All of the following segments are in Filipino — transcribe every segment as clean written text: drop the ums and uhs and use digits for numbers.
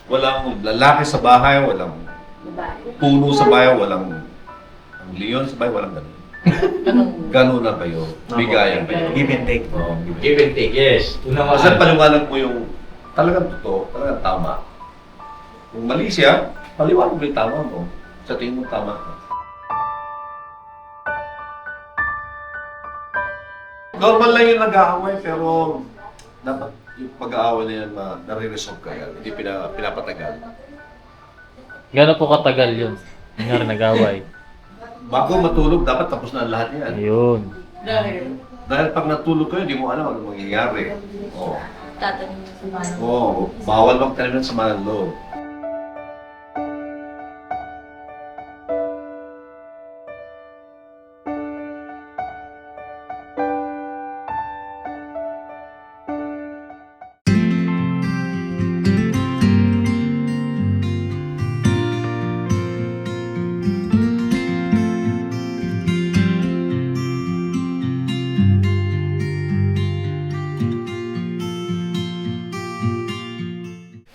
Walang lalaki sa bahay, walang puno sa bahay, walang ang leon sa bahay, walang ganun. Ganun na kayo. Bigayan kayo. Give and take. Oo, Give and take, yes. Kasi paliwanag mo yung talagang totoo, talagang tama. Kung mali siya, paliwanag mo yung tama mo. Sa tingin mo tama ka. Normal lang yung nag-aaway, pero dapat yung pag-aaway na yan nare-resolve kagad. Hindi pinapatagal. Gano'n po katagal yun? Nangyari nag-away. Bago matulog, dapat tapos na ang lahat yan. Ayun. Dahil pag natulog kayo, di mo alam ano mangyayari. Oo. Tatanim mo sa mano. Oo, bawal magtanim ng sama ng loob.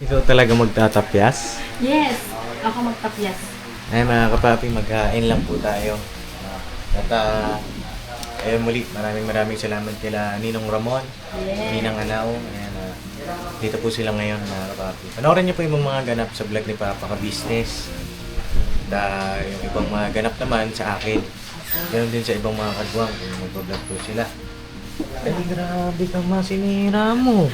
Ikaw talaga magtatapyas? Yes! Ako magtapyas. Ay mga kapapi, maghain lang po tayo. At muli, maraming salamat kila Ninong Ramon, Ninang Anaw. Ayan, dito po sila ngayon mga kapapi. Panoorin niyo po yung mga ganap sa vlog ni Papa Ka-Business. At yung ibang mga ganap naman sa akin. Ganon din sa ibang mga kagwang kung mag-vlog po sila. Ay, grabe ka sinira mo.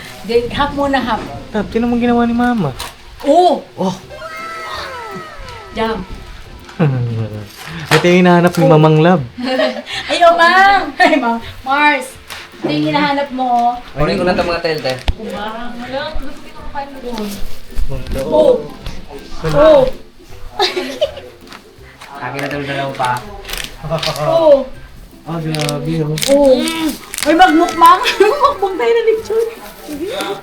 Hap muna, hap. Tap, sino mong ginawa ni Mama? Oh! Oh! Jam. Ito yung hinahanap ni Mamang Love. Ayaw, Mang! Ay, Mang. Mars! Ito yung hinahanap mo. Kunin ko na ito mga telte. Parang, wala. Gusto ko kain mo doon. Mundo. Oh! Oh! Akin na ito dalawa pa. Oh! Ah, grabe oh. Oh! Ay, magmukbang! Magmukbang tayo na lechon. Ah,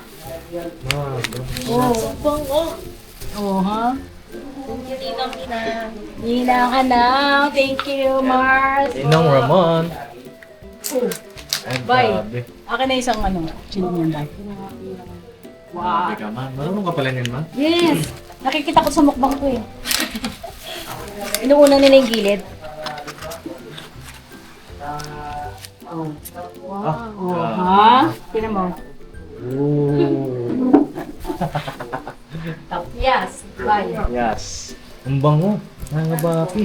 Oh! Mukbang, oh! Oh, ha? Thank you, Ninang Ninang. Ninang Anaw. Thank you, Mars. Ninong Ramon. Oh! Ay, Bye. grabe. Akin na isang chili niyan, bye. Grabe ka, Ma. Marunong ka pala niyan, Ma? Yes! Nakikita ko sa mukbang ko eh. Inuuna nila yung gilid. Oh. Wow. Ah, Oh, grabe. ha? Tignan mo. Ooh. Yes. Bye. Yes. Ang bango. Mga bapi.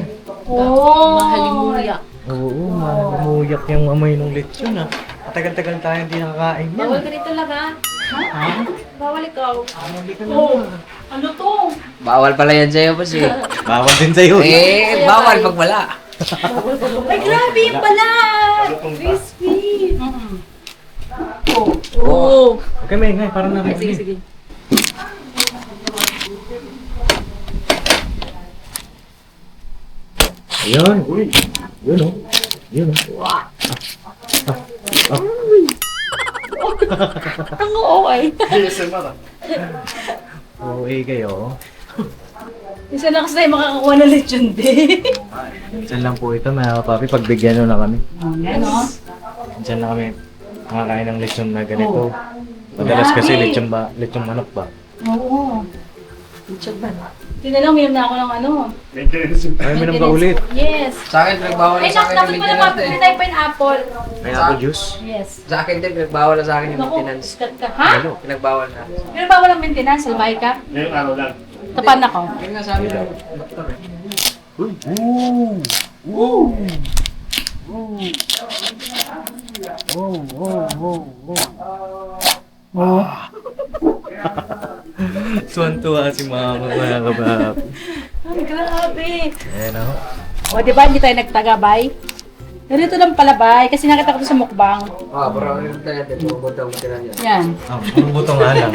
Oh! Mahalimuya. Oo, mahumuyak yung amoy ng lechon ah. Matagal-tagal tayo hindi nakakain yan. Bawal ka nito lang ha? Ha? Bawal ikaw. Hindi ka Oh! na. Ano to? Bawal pala yan sa'yo, boss eh. Bawal din sa'yo. Eh, bawal pag wala. Ay, grabe yung balat! Crispy! Oh! Oh! Okay, may ngay. Parang Sige, narinig. sige. Ayun. Uy. Yun oh. Yun oh. Ang okay. Oo, kayo. Isa na kasi tayo makakakuha ng lechon din. Minsan lang po ito, mga kapapi. Pagbigyan nyo na kami. Yan o. Minsan lang kami makakain ng lechon na ganito. Madalas kasi Grabe. lechon manok ba? Oo. Lechon ba? Tinanong, mayroon na ako ng ano. Ay, minum ka ulit. Yes. Sa akin, pinagbawal Ay, na sa akin dapat yung mo na maintenance mapili eh. tayo pineapple. Pineapple juice. Yes. Sa akin din, pinagbawal na sa akin yung Naku, maintenance. sikat ka. Ha? Ano? Pinagbawal na. Pero ba walang maintenance? Salbahe ka? Ngayong araw lang. Tapan ako. Yun nga sabi ng doktor eh. Tuwan-tuwa si Mama, mga kapapi. Ay, grabe. Ayan ako. O, di ba hindi tayo nagtagabay? Ganito lang pala, bay. Kasi nakita ko to sa mukbang. Pero ano yung tayo, pumunta mo tira niya. Yan. Ang buto nga lang.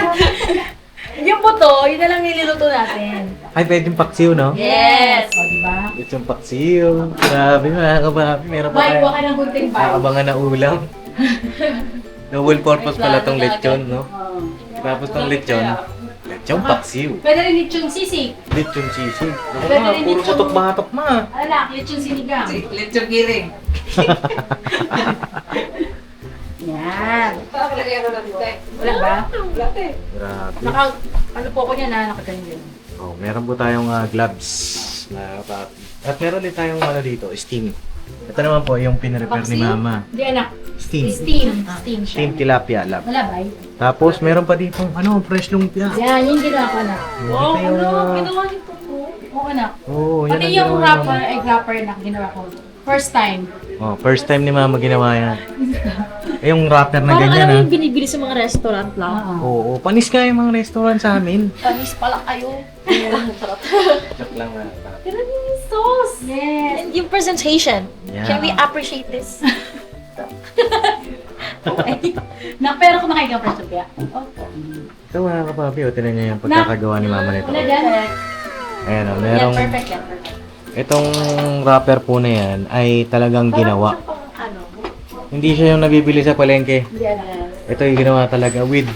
Yung buto, yun na lang niluluto natin. Ay, pwedeng paksiw, no? Yes! O, di ba? Lechon paksiw. Grabe, mga kapapi. Meron pa Bay, tayo. kuha ka ng gunting, bay. Abangan na ulam. Double purpose pala tong lechon, no? Oo. Tapos tong lechon, lechon paksiw. Pwede rin lechon sisig. Lechon sisig. Ako Pwede ma, rin puro lechon- batok-batok ma. Alak, lechon sinigang. Lechon giring. Yan. Yan. Wala ba? Grabe. Ano po ko niya na nakaganyan. Oh, meron po tayong gloves. Na papi. At meron din tayong ano dito, steam. Ito naman po yung pinrepair ni Mama. Hindi anak. Steam. Steam siya. Steam tilapia lab. Wala ba? Tapos meron pa dito fresh lumpia. Yan, yung ginawa ko na. Wow, Ito yung, ginawa niyo po po. Oo anak. Oo, yan Pati ang yung ginawa wrapper, namin. egg wrapper na ginawa ko. First time. Oh, first time ni Mama ginawa yan. Yung wrapper na Parang ganyan alam mo ha. yung binibili sa mga restaurant lang. Oo, panis nga yung mga restaurant sa amin. Panis pala kayo. Joke lang na. Pero yung sauce. Yes. And yung presentation. Yeah. Can we appreciate this? Okay. Pero kung nakaigang person kaya. Opo. Ito mga kapapi, o tinan niyo yung pagkakagawa ni Mama nito. Wala dyan. Ayan o, Yan, merong... perfect yan. Perfect. Itong wrapper po na yan ay talagang ginawa. Ano? Hindi siya yung nabibili sa palengke. Yes. Ito yung ginawa talaga with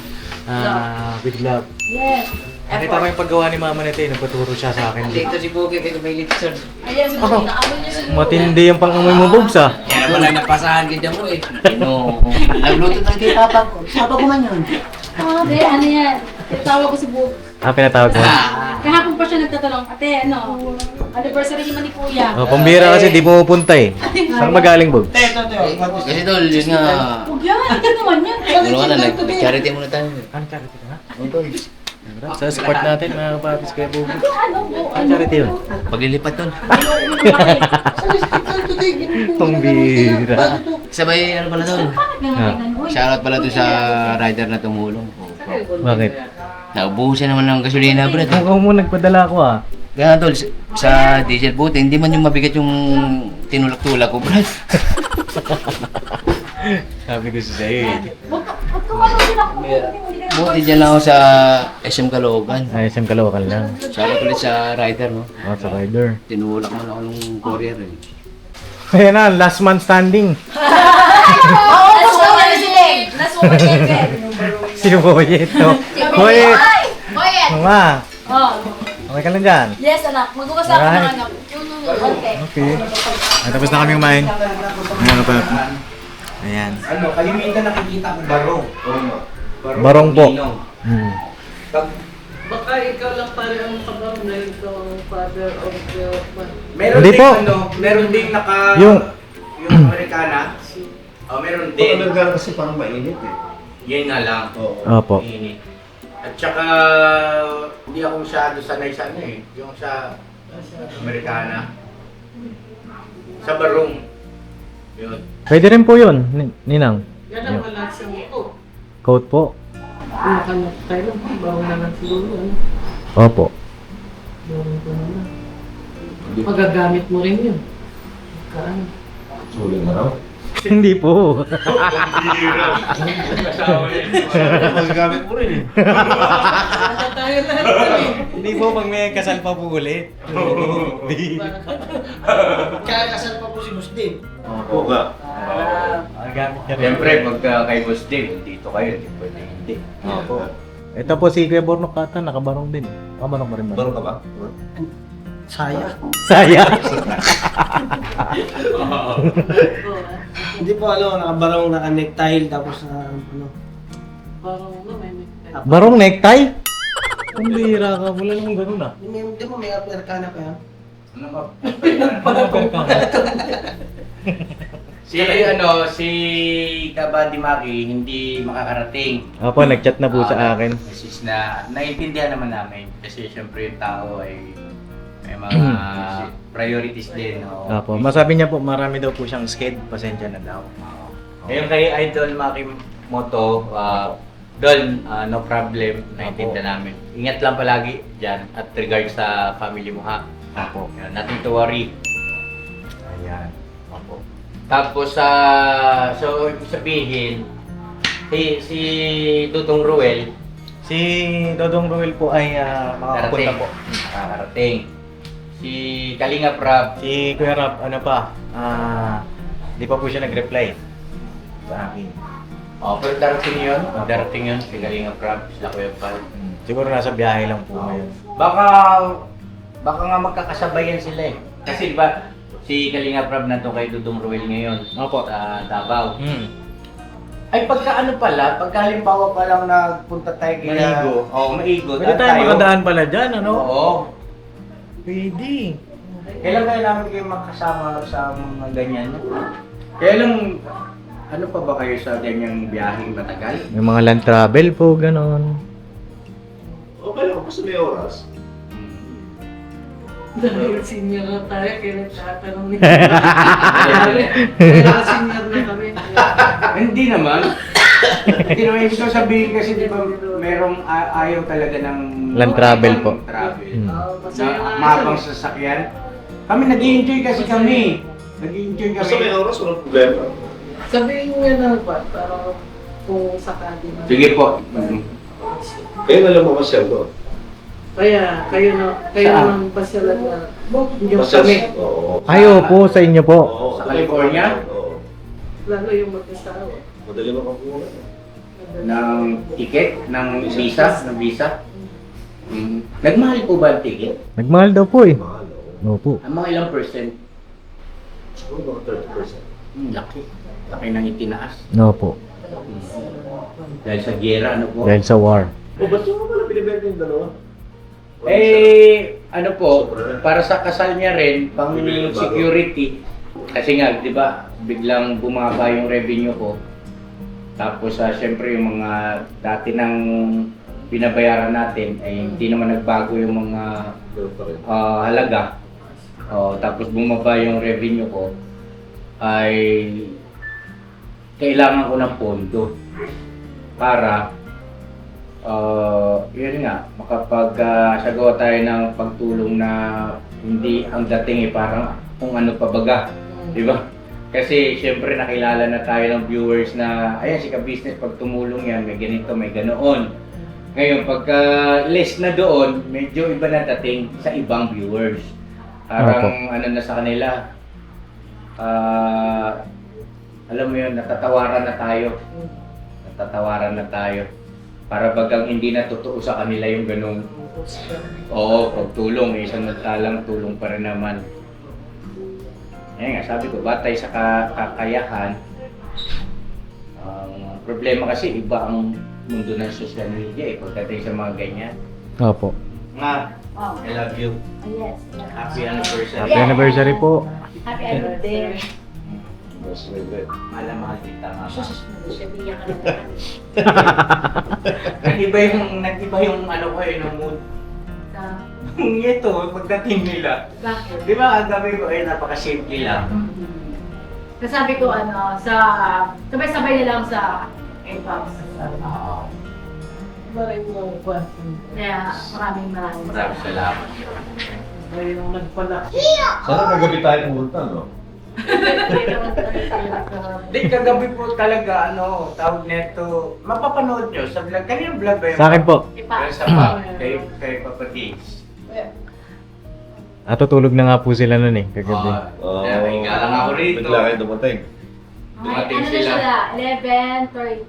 glove. Yes. Nakita ko yung paggawa ni Mama nito, nagpaturo siya sa akin. Dito si Bukit, ito may litson. Ayan, si Ako, Naamoy niya sa matindi yung pang-amoy mo, Bobs ah. Yan naman lang napasahan kita mo eh. No. Nagluto tayo kay Papa ko. Papa ko man yun. Hindi, ano yan. Tawag ko si Book. Pinatawag mo. Kahapon pa siya nagtatanong, ate, ano? Anniversary naman ni Kuya. Oh, pambira kasi di pumupunta eh. Saan magaling, Bobs? Kasi tol, yun nga. Huwag yan, hindi naman yan. Ano ka na, nag-charity muna tayo. Ano charity ka nga? Ano tol? Sa support natin mga kapapis kaya Bobs. Ano po? Ano charity yun? Paglilipat tol. Pambira. Sabay, ano pala tol? Shoutout pala to sa rider na tumulong. Bakit? Naubuhusan naman ng gasolina, Brad. Mukhang mo nagpadala ko ah. Kaya tol, sa diesel buti, hindi man yung mabigat yung tinulak-tulak ko, Brad. Sabi ko sa sa'yo eh. Huwag ka malo din ako. Buti dyan lang ako sa SM Caloocan. Ay, SM Caloocan lang. Shoutout ulit sa rider, no? Oh, sa rider. Tinulak man ako ng courier, eh. Ayan na, last man standing. Oo, gusto ko na sila eh. Nasuko niya yan. Si Boyet, no? Boyet! Boyet! Mama, Oh. okay ka lang dyan? Yes, anak. Magbukas ako ng Alright. ano. Okay. Okay. Ay, tapos na kami kumain. Ayan ka pa. Ayan. Ano, kalimitan nakikita ko barong. Barong po. Hmm. Baka ikaw lang pala ang kabarong na ito, father of the man. Meron Hindi ding po. ano, meron ding Yung- yung Americana. Oh, meron din. Talaga kasi parang mainit eh. Yan nga lang. Oo. Opo. Init. At saka, hindi ako masyado sanay sa ano eh. Yung sa Americana. Sa barong. Yun. Pwede rin po yun, Ninang. Yan ang wala siyang ito. Coat po. Nakanak tayo lang, bawang na lang siguro. Ano? Opo. Bawang ko na lang. Magagamit mo rin yun. Kaano? Sulit na raw. Hindi po. Magagamit mo rin eh. Tayo lahat kami. Hindi po pag may kasal pa po ulit. Kaya kasal pa po si Muslim. Oo nga. Gamit niya rin. Siyempre, pagka kay Boss Dave, dito kayo, di pwede hindi. Opo. Ito po si Kuya Bornok Kata, nakabarong din. Nakabarong pa rin ba? Baro ka ba? Saya. Saya. Hindi po nakabarong naka-necktie tapos ano. Parang ano, may necktie. Barong necktie? Ang bihira ka, wala namang ganun ah. Hindi mo may Americana pa yan. Ano ba? Si Kabandi Maki hindi makakarating. Opo, nag-chat na po sa akin. Message na naiintindihan naman namin kasi syempre yung tao ay may mga priorities din. No? Opo, masabi niya po marami daw po siyang sked, pasensya na daw. Ngayon kay Idol Maki Moto, Dol, no problem, naiintindihan namin. Ingat lang palagi dyan at regard sa family mo ha. Opo. Yan, nothing to worry. Ayan. Opo. Tapos so ibig sabihin, si Dudong Ruel, Si Dodong Ruel po ay makakapunta darating. po. Nakakarating. Si Kalinga Prab, Si Kuya Rap, ano pa, di pa po siya nag-reply sa akin. pero darating yun. Darating yun, si Kalinga Prab, sila Kuya Pal. Siguro nasa biyahe lang po ngayon. Baka nga magkakasabayan sila eh. Kasi di ba, si Kalinga Prab nandun kay Dudong Ruel ngayon Opo. sa Davao. Ay, pagka ano pala, pagka halimbawa pa lang nagpunta tayo kaya... Maigo. Oo, maigo. Pwede tayo makadaan pala dyan, ano? Oo. Pwede. Kailan kaya namin kayo makasama sa mga ganyan? Kaya lang, ano pa ba kayo sa ganyang biyaheng matagal? May mga land travel po, ganon. Okay lang, basta may oras. Dahil senior na tayo, kaya nagtatanong niya. Kaya Senior na kami. Hindi naman. Hindi naman ibig ko sabihin kasi di ba merong ayaw talaga ng Land travel po. Travel. Masaya Na nga mapang siya. sasakyan. Kami nag-i-enjoy kasi kami. Nag-i-enjoy Basta may kami. oras, walang problema. Sabihin mo yan na ba? Para kung sakali na. Sige po. Kayo na lang mamasyal doon. Kaya, kayo Saan? nang pasyalan na. Yung Masyal- kami. Oo. Ayo po sa inyo po. Oo, Sa California? Oo. Lalo yung mag-asawa. Madali makakuha. Ng ticket? Ng visa? Nagmahal po ba ang ticket? Nagmahal daw po eh. Mahal, oo. Opo. Ang mga ilang percent? Siguro mga 30%. Laki. Laki nang itinaas. Opo. Dahil sa gera, ano po? Dahil sa war. O, ba't yung pala binibenta yung dalawa? Ano po, para sa kasal niya rin, pang security. Kasi nga, di ba, biglang bumaba yung revenue ko. Tapos, syempre, yung mga dati nang binabayaran natin, ay hindi naman nagbago yung mga Ganun pa rin. halaga. Tapos, bumaba yung revenue ko, ay kailangan ko ng pondo para yun nga, sagawa tayo ng pagtulong na hindi ang dating parang kung ano pa baga, di ba? Kasi syempre nakilala na tayo ng viewers na ayan si ka-business pag tumulong yan, may ganito, may ganoon. Ngayon pagka less na doon, medyo iba na dating sa ibang viewers. Parang ano na sa kanila, alam mo yun, natatawaran na tayo. Para bagang hindi na totoo sa kanila yung ganung pagtulong, samantalang tulong pa rin naman. Nga, sabi ko, batay sa kakayahan, ang problema kasi iba ang mundo ng social media pagdating sa mga ganyan. Opo. Nga, I love you. Yes. Happy anniversary. Happy anniversary po. Happy birthday. Mas may bet. Mahal kita, mama. Sabihan ka na. Nag-iba yung ano ko yung mood. Ito, pagdating nila. Bakit? Di ba, ang gabi ko ay napaka-simple lang. Kasabi ko sabay-sabay na lang sa K-Pops. Maraming mga kwan. Kaya maraming Maraming salamat. May yung nagpalaki. Sana kagabi tayo pumunta, no? Di, kagabi po talaga, tawag neto, mapapanood nyo sa vlog. Kanina vlog ba yun? Sa akin po. Sa pa, kay Papa Diggs. Natutulog na nga po sila nun eh, kagabi. Kaya higa lang ako rito. Bigla kayo dumating. Dumating Ano na sila. sila? 11:30.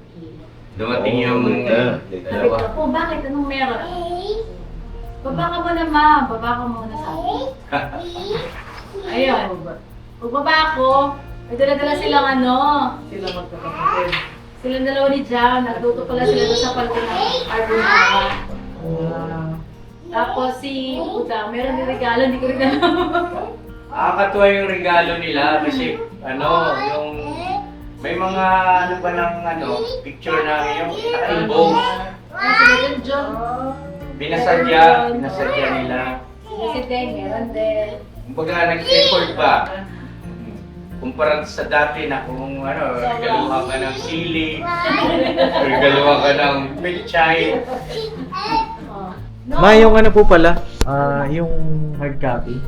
Dumating yung Sabi ko, po, bakit? Anong meron? Baba ka muna, ma'am. Baba ka muna sa akin. Ayun. Pagbaba ako, may dala-dala silang Sila magkakapatid. silang dalawa ni Jam. Nagluto pala sila doon sa palko ng carbonara. Tapos si Buda, meron din regalo, hindi ko rin alam. Nakakatuwa yung regalo nila kasi yung may mga picture namin yung naka-emboss. Sila dyan, John. Binasadya nila. Si Deng, meron din. Kumbaga nag-effort ba? Kumpara sa dati na kung regaluhan ka ng sili, regaluhan ka ng milchay. Ma, yung ano po pala, yung hard copy.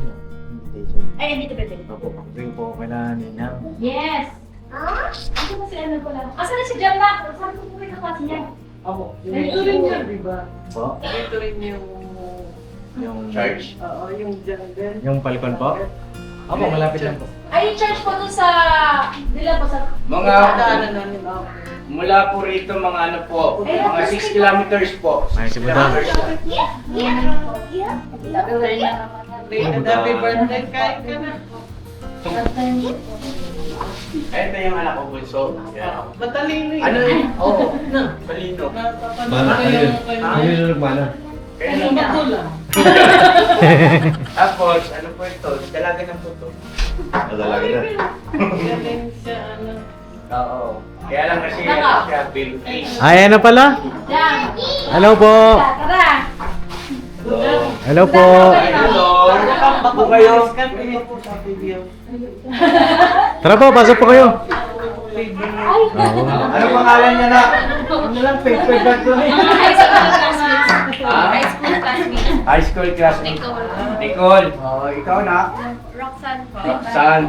Ay, hindi ito pwede. Opo, bring po kailangan nina. Yes! Ano ba si ano pala? Asan na si Jam na? Sabi ko po kayo kasi niya. Ako. Ganito rin yun. Diba? Po? Ito rin yung... Yung Charge. Oo, yung jungle. Yung Falcon po? Opo, malapit lang po. Ay, yung church po dun sa... Dila po sa... Mga Daanan namin ako. mula po rito mga mga 6 kilometers po. Ay, si Budang. Happy birthday, kain ka na. Ito yung anak ko bunso. Yeah. Matalino yun. Ano yun? Oo. Talino. Mana, ano yun? Ano yun nagmana? Ano ba ko lang? Tapos, ano po ito? Dalaga ng puto. Nadalagi na. Galing siya, ano. Oo. Kaya lang kasi Naka. siya bill free. Ay, ano pala? Jam! Hello po. Tara! Hello po. Hello! Bako kayo. Tara po, pasok po kayo. Ano pangalan niya na? Ano lang, paper bag ko eh. High school classmates. High school classmate. Nicole. Nicole. Oh, ikaw na. Roxanne po. Roxanne.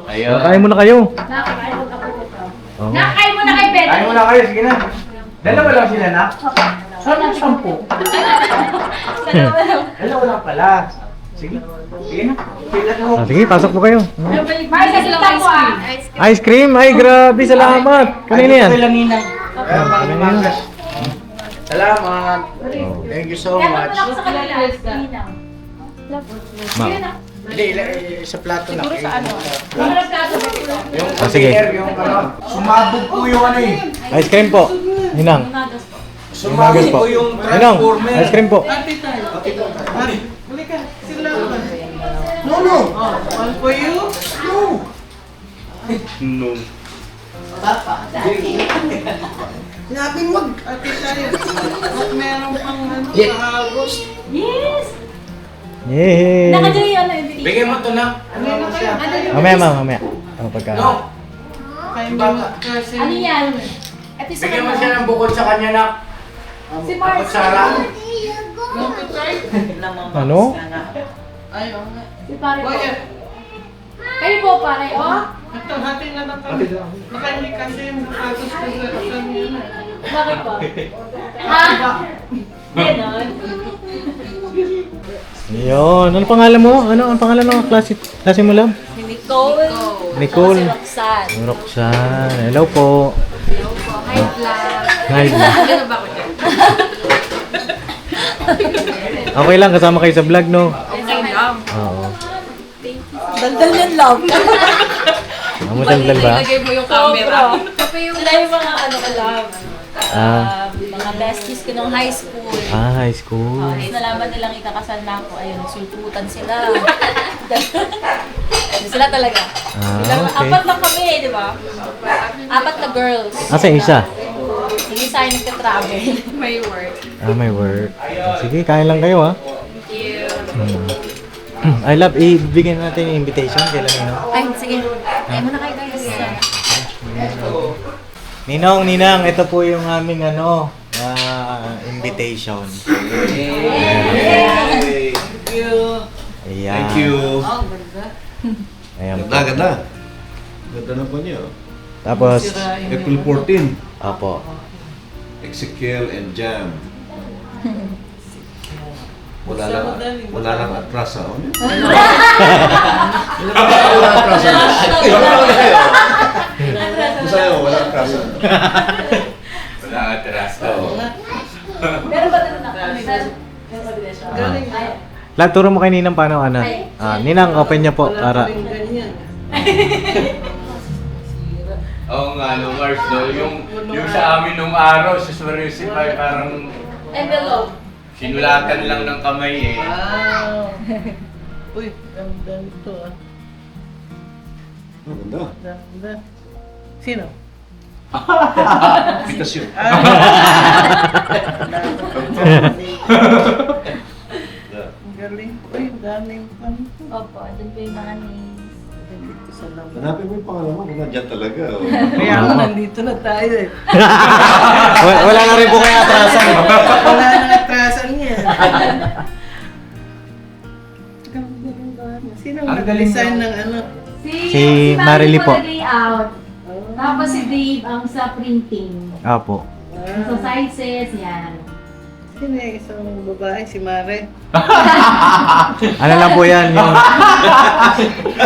Ayun. Kain muna kayo. Nakakain mo na po ito. Oo. Nakakain mo na kay Beth. Kain muna kayo, sige na. Dalawa lang sila na? Saan ang sampo? Dalawa lang pala. Sige. Sige na. Pila na Ah, sige, pasok po kayo. Mars, nakita ko Ice cream? Ay, grabe, salamat. Kanina yan. lang inang. Salamat. Thank you so Kaya much. ako sa kanila. Ninang. Ma. Hindi, sa plato na. Siguro sa ano? Ano nagkaso ba ito? Yung Ah, sige. container, yung ano. Sumabog po yung ano eh. Ice cream po. Hinang. Sumabog po. po yung Hinang, transformer. ice cream po. Ate tayo. Mari, halika. Sila naman. No. Oh, all for you? No. Sinabi mo, Ate tayo. At meron pang ano Yeah. sa agos. Yes! Yay! Nakadyo yung ano yung Bigyan mo to na. Ano na kayo? Mamaya, mamaya. Ano pagka? No. Kayo ba kasi? Ano yan? Ito sa Bigyan mo siya ng bukod sa kanya na. Si Mars. Kutsara. Look at right. Ano? Ayaw nga. Si pare po. Boy, Kayo po pare, oh? ito, hati na lang kami. Nakaili kasi yung agos ko sa kanina. Bakit po? Ha? Ganon. Yun. Ano pangalan mo? Ano ang pangalan ng klase mo lang? Nicole. Nicole. Roxanne. Roxanne. Hello po. Hello po. Hi, vlog. Hi. Gano'n ba ako dyan? Okay lang, kasama kayo sa vlog, no? Okay lang. Oo. Daldal yung love. Amo daldal ba? Ilagay mo yung camera. Sila yung mga ano ko love. Mga besties ko nung high school. Ah, high school. Tapos nalaman nilang ikakasal na ako. Ayun, sulputan sila. Sila talaga. Ah, okay. Apat lang kami, di ba? Apat na girls. Asa yung isa? Hindi sa akin nagka-travel. May work. Ah, may work. Sige, kain lang kayo, ha? Thank you. I love, ibigyan natin yung invitation kay Ninong. Ay, sige. Ay, muna kayo guys. Ninong, ito po yung aming invitation. Yay! Ayan. Thank you. Ayan po. Ganda. Ganda na po niya. Tapos, April 14. apo. Ezekiel and Jam. Wala lang atrasa. Ano? Wala atrasa. Sa'yo, wala atrasa. Wala atras. Meron ba ito na? Meron ba din siya? Galing. Lag, turo mo kay Ninang paano Ninang, open niya po. Para. Galing ganyan. Oo nga, no, Mars, no? Yung sa amin nung araw, sa Surisipay, parang Envelope. sinulatan lang ng kamay eh. Wow. Uy, ganda nito ah. Ganda. Ganda. Sino? Invitasyon. Ang galing. Uy, daming pan. Opo, dun po yung mga names. Dito sa labas. Hanapin mo yung pangalan mo kung nandyan talaga. Oh. Kaya ako nandito na tayo eh. Wala na rin po kayo atrasan. Wala nang atrasan yan. Sino Ang galing nag-design daw. ng ano? Si Marily po. layout. Tapos si Dave ang sa printing. Apo. Sa sizes, yan. Sino yung isang babae? Si Mare? Ano lang po yan, yung...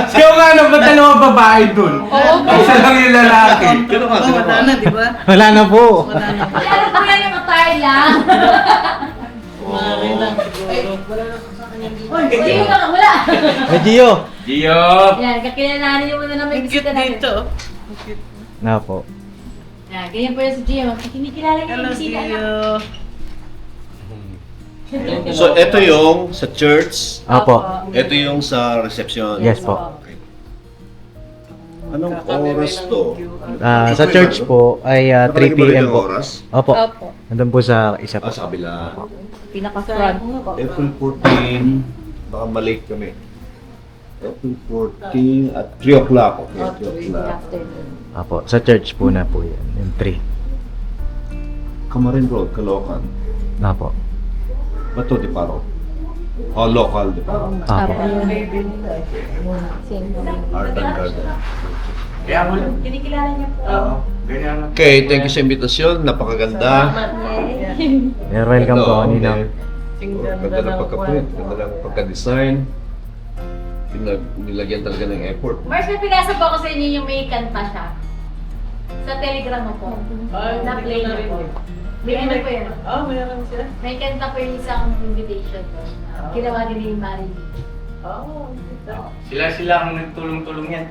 Siya nga, ano ba dalawang babae dun? Oo, Isa lang yung lalaki. Oh, wala na, di ba? Wala na po. Wala na. Ano po yan yung attire lang? Mare lang siguro. Hindi mo na wala. Ay, Gio. Gio! Yan, kakilalanin niyo muna na may bisita natin. Na po. Yan, ganyan po yung si Gio. Kinikilala niyo yung bisita na. So, ito yung sa church. Opo. Ito yung sa reception. Yes po. Okay. Anong oras to? Sa church po ay 3 Nakalagay ba rin p.m. yung po. oras? Opo. Opo. Nandun po sa isa po. Sa kabila. Pinaka-front. April 14. Baka malate kami. April 14 at 3 o'clock. Okay, 3 o'clock. Opo. Sa church po na po yan. Yung 3. Camarin Road, Caloocan. Na po. Bato, di paro. Oh, local, di paro. Opo. Art and Garden. Kaya mo lang. Kinikilala niyo po. Oo. Ganyan lang. Okay, thank you sa invitasyon. Napakaganda. You're welcome po, Ito, Ninong. Ganda ng pagka-print, ganda ng pagka-design. Nilagyan talaga ng effort. Mars, may pinasa po ako sa inyo yung may kanta siya. Sa Telegram mo po. Na-play na po. May ano po yun? Meron siya. May kanta po yung isang invitation po. Ginawa din ni Marie. Sila ang nagtulong-tulong yan.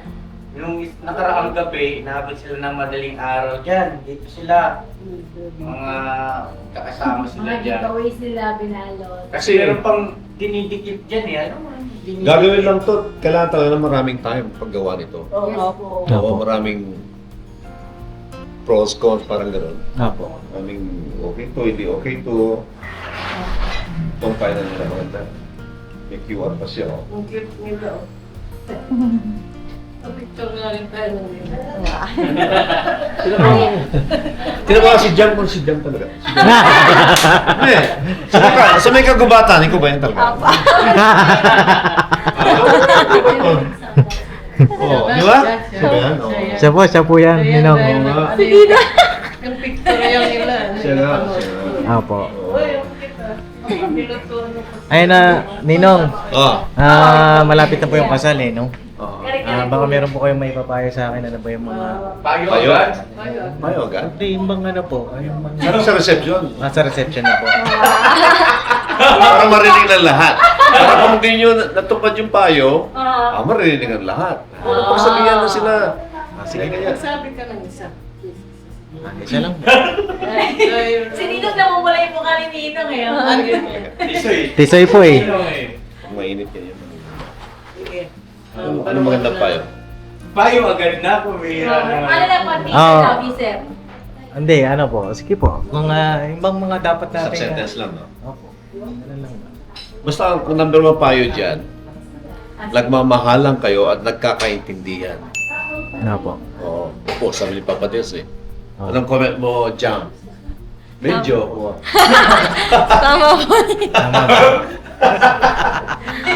Yung nakaraang gabi, inaabot sila ng madaling araw dyan. Dito sila. Mga kakasama sila Mga dyan. giveaways nila, binalot. Kasi meron pang dinidikit dyan eh. Ano? Dinidikit. Gagawin lang to, kailangan talaga ng maraming time paggawa nito. Yes po. Opo. Maraming pros, cons, parang gano'n. Opo. Maraming okay to, hindi okay to. Itong final nila maganda. May QR pa siya. Oh. Ang cute nila. Picture nga rin tayo ng nila. Tinawag si Jan kung si Jan talaga. Sa may kagubatan, ikaw ba yun talaga? Oo, di ba? Siya ba yan? Oo. Siya po yan, Ninong. Sige na! Yung picture yung nila. Siya nga, siya nga. Opo. Uy, yung kita. Niluto mo ko. Ayun na, Ninong. Oh. Malapit na po yung kasal eh, no? Oo. Baka meron po kayong maipapayo sa akin, ano ba yung mga... Payo Payo? agad? Payo agad? Hindi, yung bang ano po, yung mga... Ano sa reception? Sa reception na po. Para marinig ng lahat. Para kung hindi nyo natupad yung payo, marinig ng lahat. Ano pagsabihan na sila? Sige kaya. Sabi ka ng isa. Isa lang. Si Ninong namumula yung mukha ni Ninong eh. Isoy. Tisoy po eh. Kung mainit kayo. Ano magandang payo? Payo agad na, pumira naman. Ano na po, teacher Oo. sabi, sir? Hindi, ano po, sige po. Yung bang mga dapat Isang natin... sentence lang, no? Opo. Ano lang. Basta ang number one payo dyan, nagmamahalan kayo at nagkakaintindihan. Ano po. Oo. Opo, sabi ni Papa Des eh. Oo. Anong comment mo, Jam? Medyo. Tama po. Tama ba?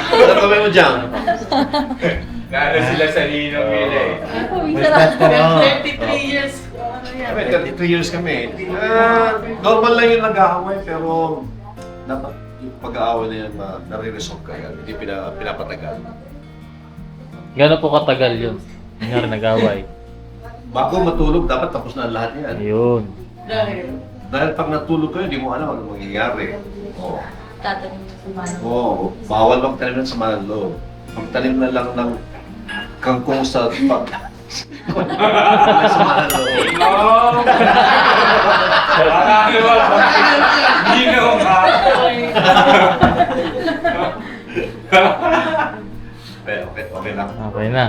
Anong comment mo, Jam? Naano sila sa ninong nila eh. Basta ano. 33 years. Ano yan? Kami, 33 years kami. Normal lang yung nag-aaway, pero dapat yung pag-aaway na yan nare-resolve kaya. Hindi pinapatagal. Gano'n po katagal yun? Nangyari nag-away. Bago matulog, dapat tapos na ang lahat yan. Ayun. Dahil pag natulog kayo, hindi mo alam ano mangyayari. Oo. Tatanim mo sa mano. Oo. Bawal magtanim ng sama ng loob. Magtanim na lang ng kangkong sa pag... sama ng loob. Oh! Ninong ha! Okay lang. Okay na.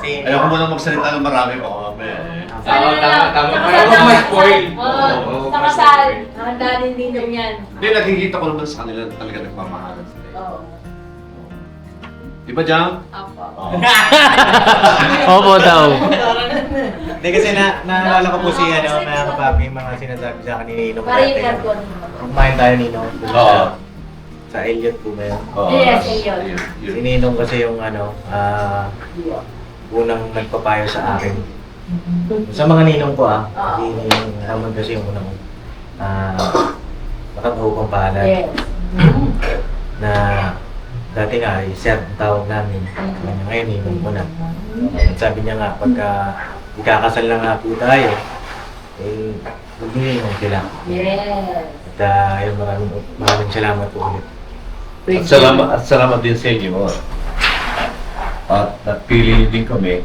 Ayoko muna magsalita ng marami pa mamaya eh. Tama. Sa Para kasal, ma-spoil. sa kasal, handa din Ninong yan. Hindi, nakikita ko naman sa kanila na talaga nagmamahalan sila. Oo. Di ba, Jam? Apo. Opo daw. Hindi kasi naalala ko po si mga kapapi, mga sinasabi sa akin ni Ninong. Para yung dati. carbon. Kumain tayo Ninong. Dun Oo. Sa Elliot po ba yun? Oo. Yes, ayun. Si Ninong kasi yung unang nagpapayo sa akin. Sa mga ninong ko si Ninong Ramon kasi yung unang nakatupang palad. Yes. Na dati nga, sir ang tawag namin. Ngayon, Ninong ko na. Sabi niya nga, pagka ikakasal na nga po tayo, eh, mag-ninong sila. Yes. At maraming salamat po ulit. At salamat din sa inyo. At napili din kami,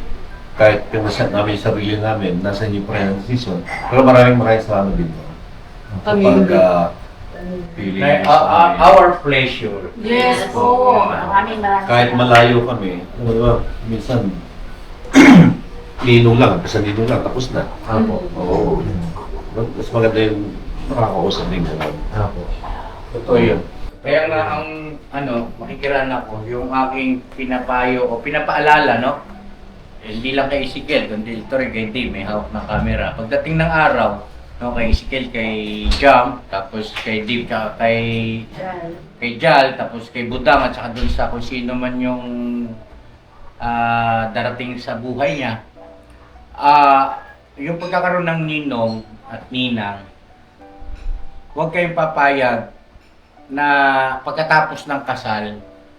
kahit pinasat namin yung sarili namin, nasa inyo pa rin ang decision. Pero maraming salamat din po. Kapag pili niyo sa amin. Our pleasure. Yes po. Maraming Kahit malayo kami, ano ba, minsan, ninong lang, basta ninong lang, tapos na. Apo. Oo. Mas maganda yung makakausap din ko. Apo. Totoo yun. Kaya nga makikiraan ako, yung aking pinapayo o pinapaalala, no? Hindi lang kay Ezekiel, kundi ito rin kay Dave, may hawak na camera. Pagdating ng araw, no, kay Ezekiel, kay Jam, tapos kay Dave, kay Jal, tapos kay Budang, at saka dun sa kung sino man yung darating sa buhay niya. Yung pagkakaroon ng ninong at ninang, huwag kayong papayag na pagkatapos ng kasal,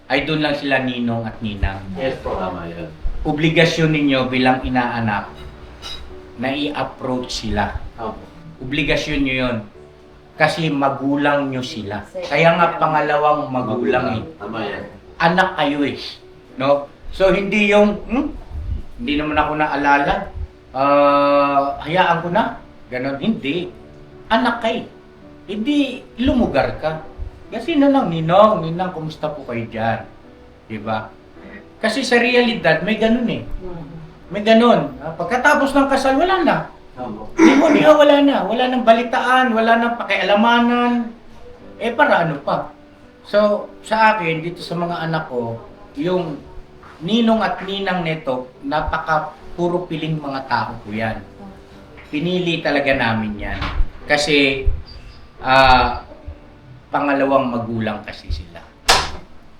ay doon lang sila ninong at ninang. Yes po, tama yan. Obligasyon ninyo bilang inaanak na i-approach sila. Obligasyon nyo yun. Kasi magulang nyo sila. Kaya nga pangalawang magulang eh. Tama yan. Anak kayo eh. No? So hindi yung, hindi naman ako naalala. Hayaan ko na. Ganon. Hindi. Anak kayo. Hindi lumugar ka. Kasi na lang, ninang, kumusta po kayo dyan? Diba? Kasi sa realidad, may ganun eh. May ganun. Pagkatapos ng kasal, wala na. Demonya, wala na. Wala nang balitaan, wala nang pakialamanan. Para ano pa? So, sa akin, dito sa mga anak ko, yung ninong at ninang nito, puro piling mga tao ko yan. Pinili talaga namin yan. Kasi, pangalawang magulang kasi sila.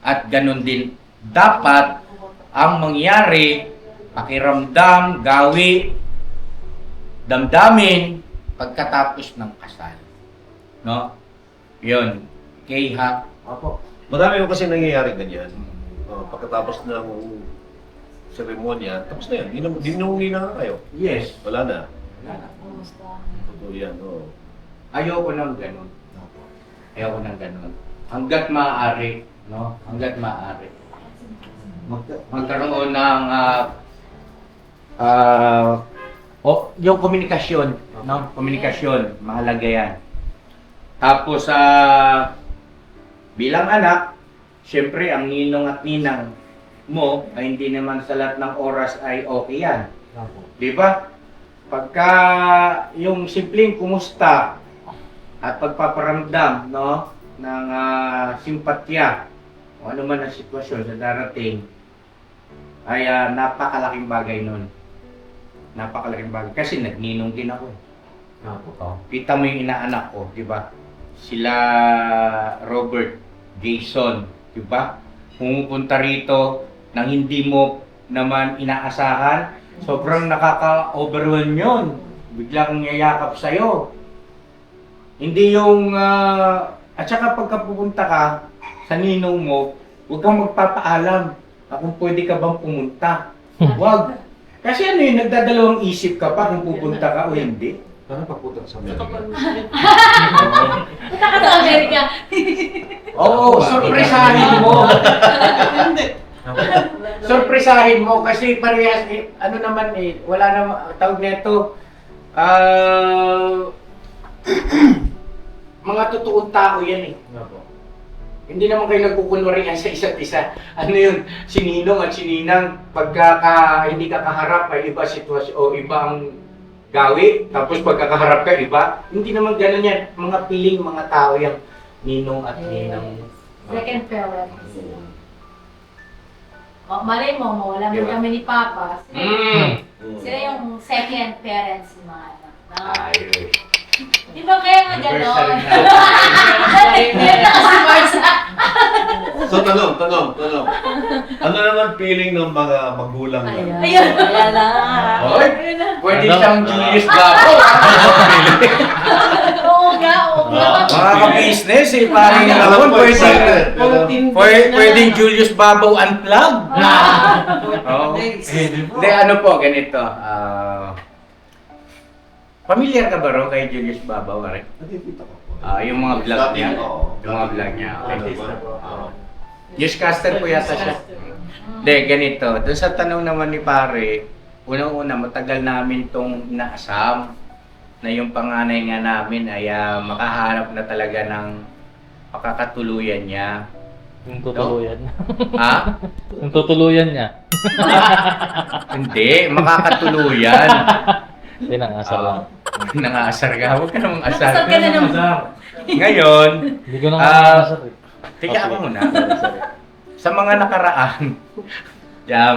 At ganun din, dapat ang mangyari, pakiramdam, gawi, damdamin, pagkatapos ng kasal. No? Yun. Okay, ha? Apo. Marami ko kasi nangyayari ganyan. Pagkatapos ng seremonya, tapos na yan. Dinungi na kayo. Yes. Wala na. Totoo yan, oo. Ayoko ng ganun. Ayoko ng ganun. Hanggat maaari, no? Hanggat maaari. Magkaroon ng yung komunikasyon, no? Komunikasyon, mahalaga yan. Tapos bilang anak, syempre ang ninong at ninang mo ay hindi naman sa lahat ng oras ay okay yan. Di ba? Pagka yung simpleng kumusta at pagpaparamdam, no, ng simpatya o ano man ang sitwasyon sa darating ay napakalaking bagay nun. Napakalaking bagay. Kasi nagninong din ako. Kita mo yung inaanak ko, di ba? Sila Robert, Jason, di ba? Pumupunta rito nang hindi mo naman inaasahan. Sobrang nakaka-overwhelm yun. Biglang yayakap sa'yo. Hindi yung, at saka pagka pupunta ka sa ninong mo, huwag kang magpapaalam kung pwede ka bang pumunta. Huwag. Kasi ano yun, nagdadalawang isip ka pa kung pupunta ka o hindi. Paano pagpunta sa Amerika? Punta ka sa Amerika. Oo, sorpresahin mo. Sorpresahin mo kasi parehas, ano naman wala na tawag nito. Mga totoong tao yan eh. Hindi naman kayo nagkukunwari sa isa't isa. Ano yun, si Ninong at si Ninang, pagka hindi ka kaharap ay iba sitwasyon o iba ang gawi, tapos pagkakaharap ka iba. Hindi naman ganun yan. Mga piling, mga tao yung Ninong at Ninang. Second parent. Malay mo, wala mo kami ni Papa. Sila yung second parents ng mga anak. Ayun. Di ba kaya nga gano'n? So, tanong. Ano naman feeling ng mga magulang na? Ayun. Ayan na. Hoy, pwede siyang Julius Gabo. Oo nga. Mga ka-business parang Alam naman ko, excited. pwedeng Julius Babaw unplug. Hindi, ano po, ganito. Familiar ka ba rin kay Julius Babaw? Nakikita ko po. Yung mga vlog niya. Oo. Yung mga vlog niya. Okay. Oo. Newscaster po yata siya. Hindi, ganito. Doon sa tanong naman ni pare, unang-una, matagal namin itong inaasam na yung panganay nga namin ay makaharap na talaga ng makakatuluyan niya. Yung tutuluyan. Ha? Yung tutuluyan niya. Hindi, makakatuluyan. Hindi, nangasar lang. Nangaasar ka. Huwag ka namang asar. Nakasar ka na naman. Ngayon, Hindi ko na nangasar eh. tika ako muna. Sa mga nakaraan, Jam.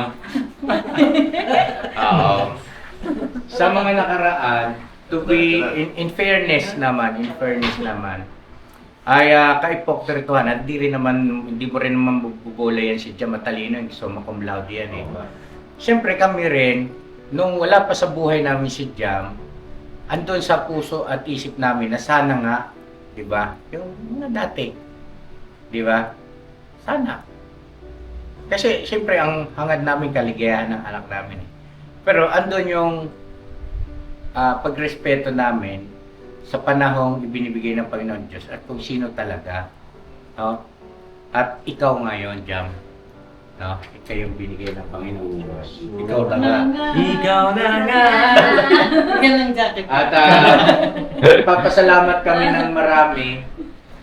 Oo. Sa mga nakaraan, to be in fairness naman, ay kaipoktrituhan at hindi mo rin naman bubola yan si Jam, matalino, hindi so cum laude yan eh. Siyempre kami rin, nung wala pa sa buhay namin si Jam, andun sa puso at isip namin na sana nga, di ba, yung mga dati, di ba, sana. Kasi siyempre ang hangad namin kaligayahan ng anak namin eh. Pero andun yung pagrespeto namin sa panahong ibinibigay ng Panginoon Diyos at kung sino talaga, no? At ikaw ngayon, Jam, no? Ikaw yung binigay ng Panginoon Diyos. Ikaw na nga. Ikaw na nga. Yan ang jacket. At ipapasalamat kami ng marami.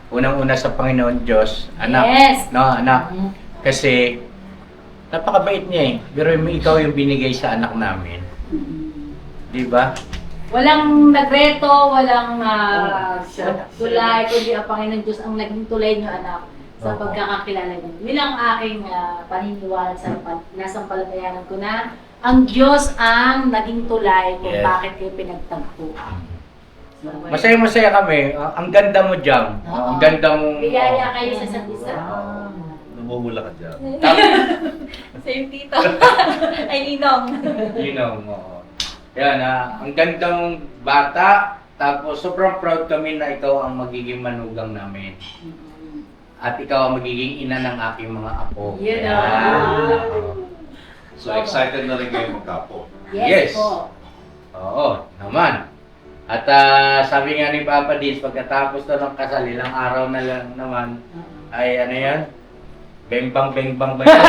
Unang-una sa Panginoon Diyos, anak. Yes. No, anak. Kasi napakabait niya eh. Pero ikaw yung binigay sa anak namin. Di ba? Walang nagreto, walang tulay, kundi ang Panginoon Diyos ang naging tulay niyo, anak, sa pagkakakilala niyo. Yun ang aking paniniwala sa nasampalatayanan ko na ang Diyos ang naging tulay kung Yes. bakit kayo pinagtagpo. Masaya-masaya kami. Ang ganda mo, Jam. Ang ganda mong... Bigaya kayo sa isa't isa. Namumula ka dyan. Same tito. Ay, ninong. Oo. Yan, ang gandang bata. Tapos sobrang proud kami na ikaw ang magiging manugang namin. At ikaw ang magiging ina ng aking mga apo. Yun Yan. So excited na rin kayo magkapo. Yes. Yes po. Oo, naman. At sabi nga ni Papa Dins, pagkatapos na ng kasal, ilang araw na lang naman, ay ano yan? Bengbang ba yan?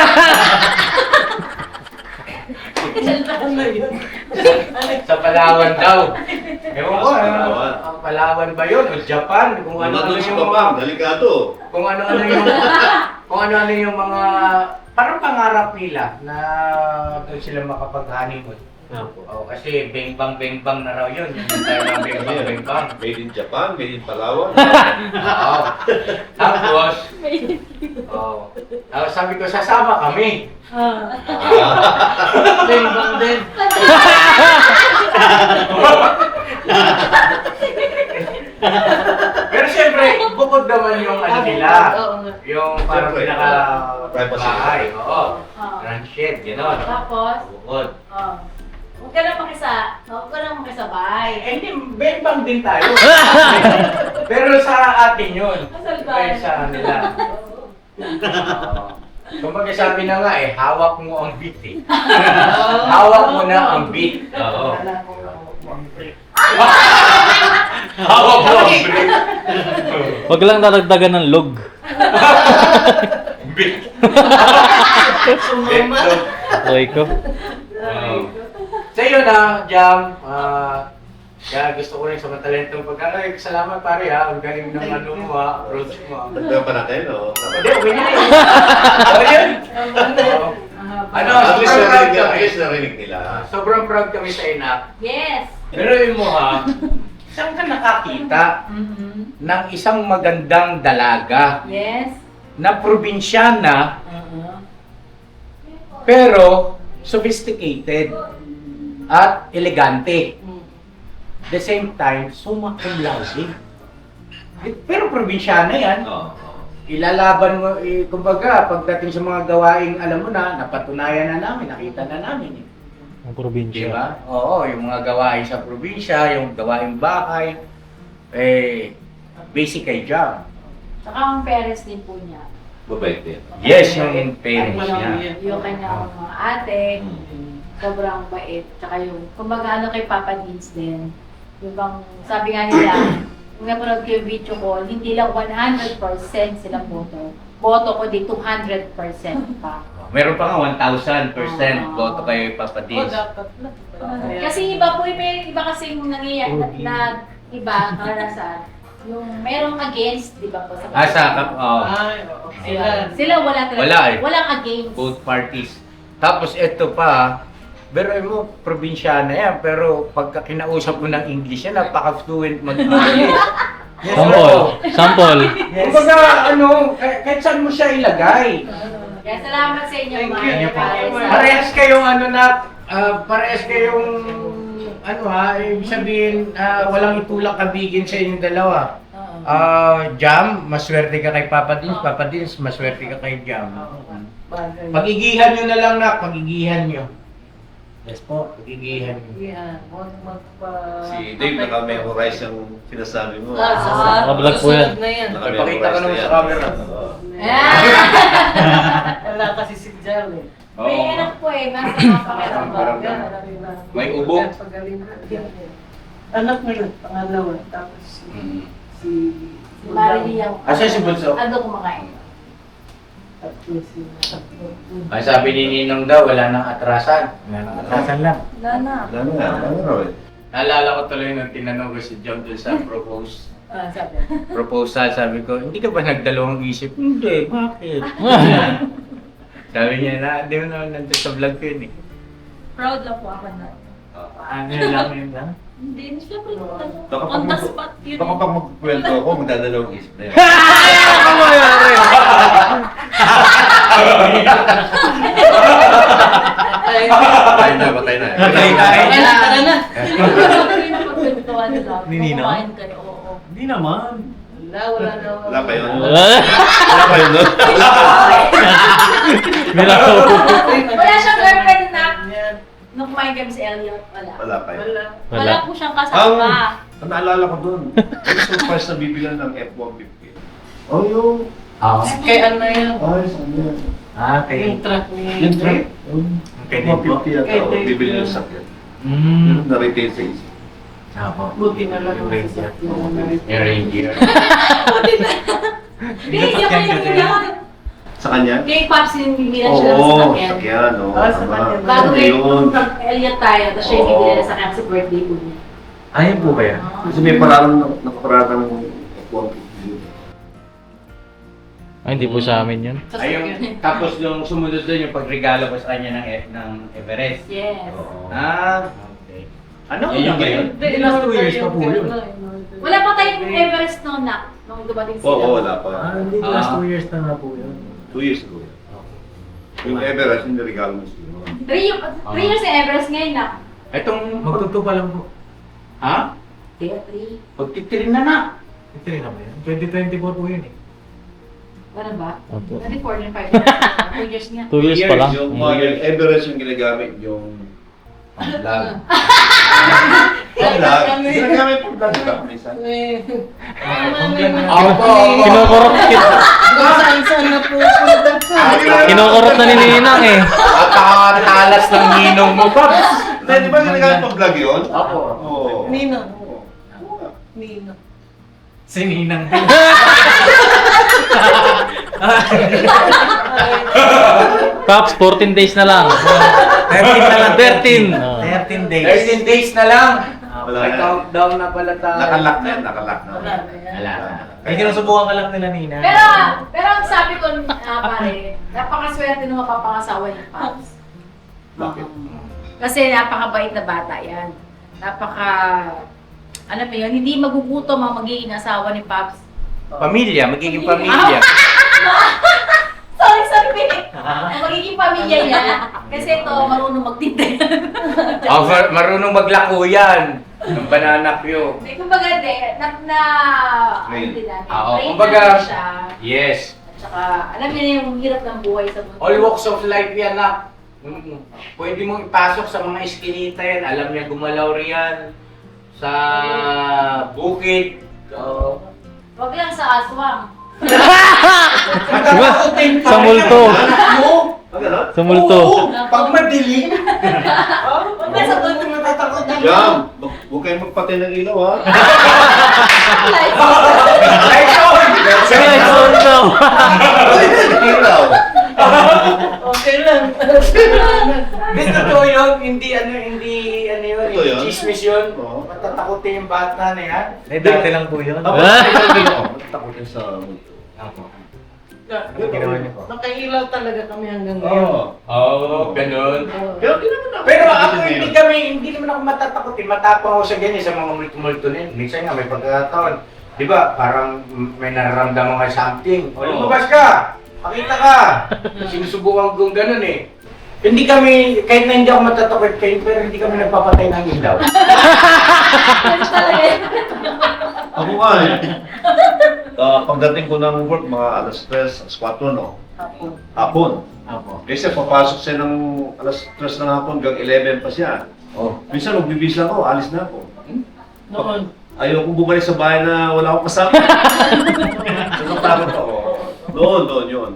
Sa Palawan daw. Ewan ko, Palawan. ang Palawan ba yun? O Japan? Kung ano-ano Nandun si yung Papang, delikado. kung ano-ano yung kung ano-ano yung mga parang pangarap nila na doon sila makapag-honeymoon. Oh, kasi bengbang na raw yun. Yung tayo ng bengbang. Made in Japan, made in Palawan. Oo. Tapos, sabi ko, sasama kami. Bengbang din. Pero siyempre, bukod naman yung ano nila. Yung parang Siyempre, privacy. bahay. Oo. Oh. Grand shed, gano'n. Tapos, Bukod. huwag ka na makisabay. Eh, hindi, bengbang din tayo. Pero sa atin yun. Masalbahe. Kaya sa nila. Kumbaga sabi na nga eh, hawak mo ang beat eh. Hawak mo na ang beat. Oo. Hawak mo ang beat. Huwag lang daragdagan ng log. Beat. Roy ko. Sa iyo na, Jam, kaya gusto ko rin sa matalentong pagkakay. Salamat pare ha, ang galing ng ano mo ha, approach mo. Nagdagan pa natin, no? Hindi, okay na yun. Okay yun. Ano, At least sobrang proud narinig, at kami. least narinig nila. Sobrang proud kami sa inak. Yes. Pero yun mo ha, saan ka nakakita ng isang magandang dalaga Yes. na probinsyana pero sophisticated at elegante. The same time, summa cum laude. Pero probinsyana yan. Oo. Ilalaban mo, kumbaga, pagdating sa mga gawaing, alam mo na, napatunayan na namin, nakita na namin. Ang probinsya. Diba? Oo, yung mga gawain sa probinsya, yung gawaing bahay, basic kay job. Saka ang parents din po niya. Babait din. Yes, yung parents niya. Yung kanyang mga ate, sobrang bait. Saka yung, kumbaga ano kay Papa Dins din. Yung bang, sabi nga nila, kung napanood ko yung video ko, hindi lang 100% silang boto. Boto ko di 200% pa. Meron pa nga 1,000% boto kay Papa Dins. dapat na. Kasi iba po, may iba kasing nangyayari na iba karanasan. Yung merong against, di ba po? Ay, oo. Sila wala talaga. Wala eh. Walang against. Both parties. Tapos ito pa, pero mo, probinsyana yan, pero pagka kinausap mo ng English yan, napaka-fluent mag-English. Sample. Kumbaga, kahit saan mo siya ilagay. Kaya salamat sa inyo, Thank mga you. Paris. Parehas kayong parehas kayong, ibig sabihin, walang itulak kabigin sa inyong dalawa. Jam, maswerte ka kay Papa Dins, maswerte ka kay Jam. Pagigihan nyo na lang pagigihan nyo. Yes po, pagigihan nyo. Si Dave, naka-memorize yung sinasabi mo. Nakablog po yan. Pakita ka naman sa camera. Wala kasi si Jal eh. May anak po eh, mas nakapakirang. May ubo. Anak mo yun, pangalawa. Tapos si Marilyn. Asa si Bunso? Ando kumakain. Tapos si Ay, sabi ni Ninong daw, wala nang atrasan. Wala nang atrasan lang. Wala na. Ano nga, ano raw eh. Naalala ko tuloy nung tinanong ko si John dun sa proposal, sabi ko, hindi ka ba nagdalawang isip? Hindi, bakit? Sabi niya na, di mo naman nandun sa vlog ko yun eh. Proud lang po ako na. Ano lang yun lang? Hindi, syempre Baka on the spot yun. Baka pag magkwento ako, magdadalawang isip na yan. Patay na, patay na. Tara na. Ni Nino? Hindi naman. Wala na. Wala pa yun. Wala. Wala pa yun, no? Miracle. Wala siyang girlfriend na. Nung kumain kami sa Elliot, wala. Wala pa yun. Wala po siyang kasama. Ang naalala ko dun, gusto ko first na bibilan ng F-150. Oh, yung... Kay ano yan? Ay, saan yan? Yung truck ni Yung trip? Kay Dave. F-150 yata, Kay Dave. bibili ng sakyan. Mm. Yun na-retain sa isip. Buti na lang Yung yung Ranger. sasakyan. Yung Ranger. Binigyan ko yung yan. Sa kanya? Kay Pops yung bibilan siya ng Oo, sasakyan. sakyan, oo. Ah, tama. sakyan. Bago Ano kayo yun? mag-Elliot tayo, tapos siya yung Oo. bibilan ng sasakyan kasi birthday po niya. Ayun po ba yan? Kasi may parang nakaparatan ng F-150. Ay, hindi po sa amin yun. Ayun, tapos yung sumunod doon yung pagregalo ko sa kanya ng Everest. Yes. Okay. Ano Yun ba yun? yun? Last 2 years pa po yun. Wala pa tayong Everest noon na, nung dumating sila. Oo, wala pa. Hindi, last 2 years na nga po yun. 2 years ago. Yung Everest, yung regalo mo siya. 3 years na Everest ngayon na. Itong magtuto pa lang po. Ha? Kaya 3. Pagtitirin na. Ito rin naman yan. 2024 po yun eh. Ano ba? Opo. 24 and 5 2 years nga. 2 years pa lang. Yung model Everest yung ginagamit yung vlog. Vlog? Ginagamit yung vlog ka minsan. Opo. Kinukurot, Saan na po punta ka? kinukurot na ni Ninang eh. Napakatalas ng ninong mo, Pops. Di ba ginagamit pang vlog yun? Opo. Oo. Nino. Oo. Nino. Si Ninang. Pops, 14 days na lang. 13 na lang. 13. 13 days. 13 days na lang. Wala May na. countdown na pala tayo. Nakalock na yan, nakalock na. Wala na yan. Wala na. Ay, sinusubukan ka lang nila, Nina. Pero ang sabi ko, pare, napakaswerte nung mapapangasawa ni Pops. Bakit? Kasi napakabait na bata yan. Alam mo yun, hindi magugutom ang magiging asawa ni Pops. Pamilya, magiging pamilya. Sorry. Ang magiging pamilya niya. Kasi ito, marunong magtinda yan. Marunong maglako yan. Ng banana Q. Hindi, kumbaga, Train. Oo, train kumbaga, na siya. yes. At saka, alam niya na yung hirap ng buhay sa mundo. All walks of life yan na. Pwede mong ipasok sa mga iskinita yan. Alam niya gumalaw riyan. Sa bukid. Wag lang sa aswang. Matatakotin pa Sa multo. rin ang anak mo. Sa multo. Oo, pag madilim. Wag lang sa tulog na tatakot na. Jam! Huwag kayong magpatay ng ilaw, ha? Lights on! Guys, oh no! Ilaw! Okay lang. tatakutin yung bata na yan. Dati lang po yun. Takutin sa multo. Ano ginawa niyo po? Nakailaw talaga kami hanggang ngayon. Oo, ganun. Pero di naman ako. Pero ako hindi naman ako matatakutin. Matapang ako sa ganyan sa mga multo-multo na yun. Minsan nga may pagkakataon. Di ba, parang may nararamdaman ka something. O, lumabas ka! Pakita ka! Sinusubukan kong ganun eh. Hindi kami, kahit na hindi ako matatakot kayo, pero hindi kami nagpapatay ng ilaw. Ako nga eh. Pagdating ko ng work, mga alas 3, alas 4, no? Hapon. Kasi papasok siya ng alas 3 ng hapon hanggang 11 pa siya. Oh. Minsan, magbibis lang ako, alis na ako. Noon. Ayaw kong bumalik sa bahay na wala akong kasama. Natatakot ako. Doon yun.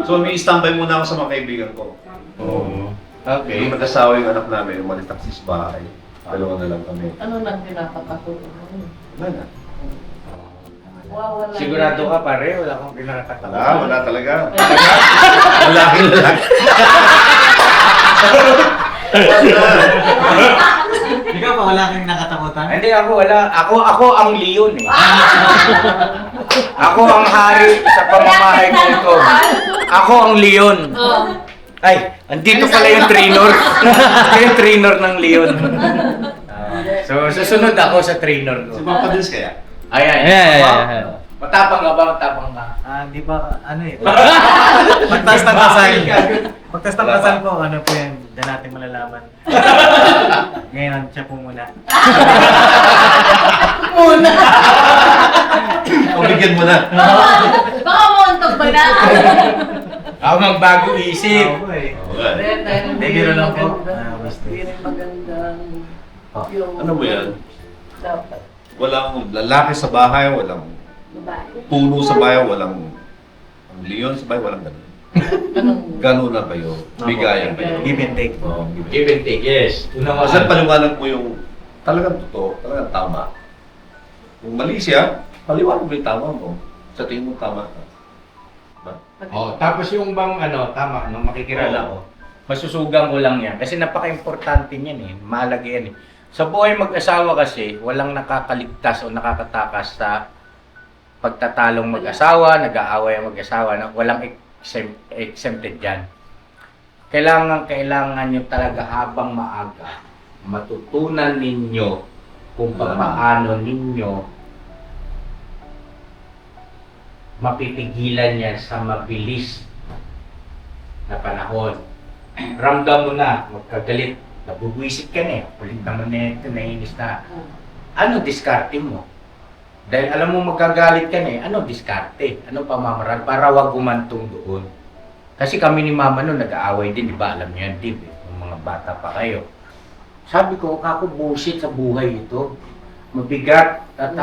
So, may standby muna ako sa mga kaibigan ko. Oo. Yung Okay. mag-asawa yung anak namin, umalis taxi sa bahay. Dalawa na lang kami. Ano nang pinatatakot? Wala na. Wala. Sigurado ka pare, wala kang pinakatatakot. Wala talaga. Wala lang. Ikaw pa, wala kang nakatakutan? Hindi ako wala. Ako ang leon eh. Ako ang hari sa pamamahay ko ito. Ako ang leon. Ay, andito pala yung trainer. Yung trainer ng leon. So, susunod ako sa trainer Si ko. Papa Dins kaya? Ayan. Matapang ka ba? Matapang ka. Di ba, ano eh. Magtas ng kasal. Magtas ng kasal po, ano po yan, dyan natin malalaman. Ngayon, siya po muna. O, bigyan mo na. Baka muntog ba na? Ako magbago isip. Oo eh. Okay. Hindi, biro lang po. Basta. Hindi rin magandang yung... Ano mo yan? Dapat. Walang lalaki sa bahay, walang puno sa bahay, walang leon sa bahay, walang ganun. Ganun na kayo. Bigayan kayo. Give and take po. Oo, give and Give and take, yes. Unang take. Kasi paliwanag mo yung talagang totoo, talagang tama. Kung mali siya, paliwanag mo yung tama mo. Sa tingin mo tama ka. Diba? Oh, tapos yung bang tama, nung makikilala ko, masusugang ko lang yan. Kasi napaka-importante niyan eh, mahalaga yan eh. Sa buhay mag-asawa kasi, walang nakakaligtas o nakakatakas sa pagtatalong mag-asawa, nag-aaway ang mag-asawa, walang exempted dyan. Kailangan nyo talaga habang maaga, matutunan ninyo kung paano ninyo mapipigilan yan sa mabilis na panahon. Ramdam mo na, magkagalit, nabubwisit ka na eh, ulit naman na ito, naiinis na. Ano diskarte mo? Dahil alam mo magkagalit ka na eh, ano diskarte? Ano pamamaraan para wag gumantong doon? Kasi kami ni Mama noon nag-aaway din, di ba? Alam niyo yan, di ba? Yung mga bata pa kayo. Sabi ko, kako bullshit sa buhay ito. Mabigat at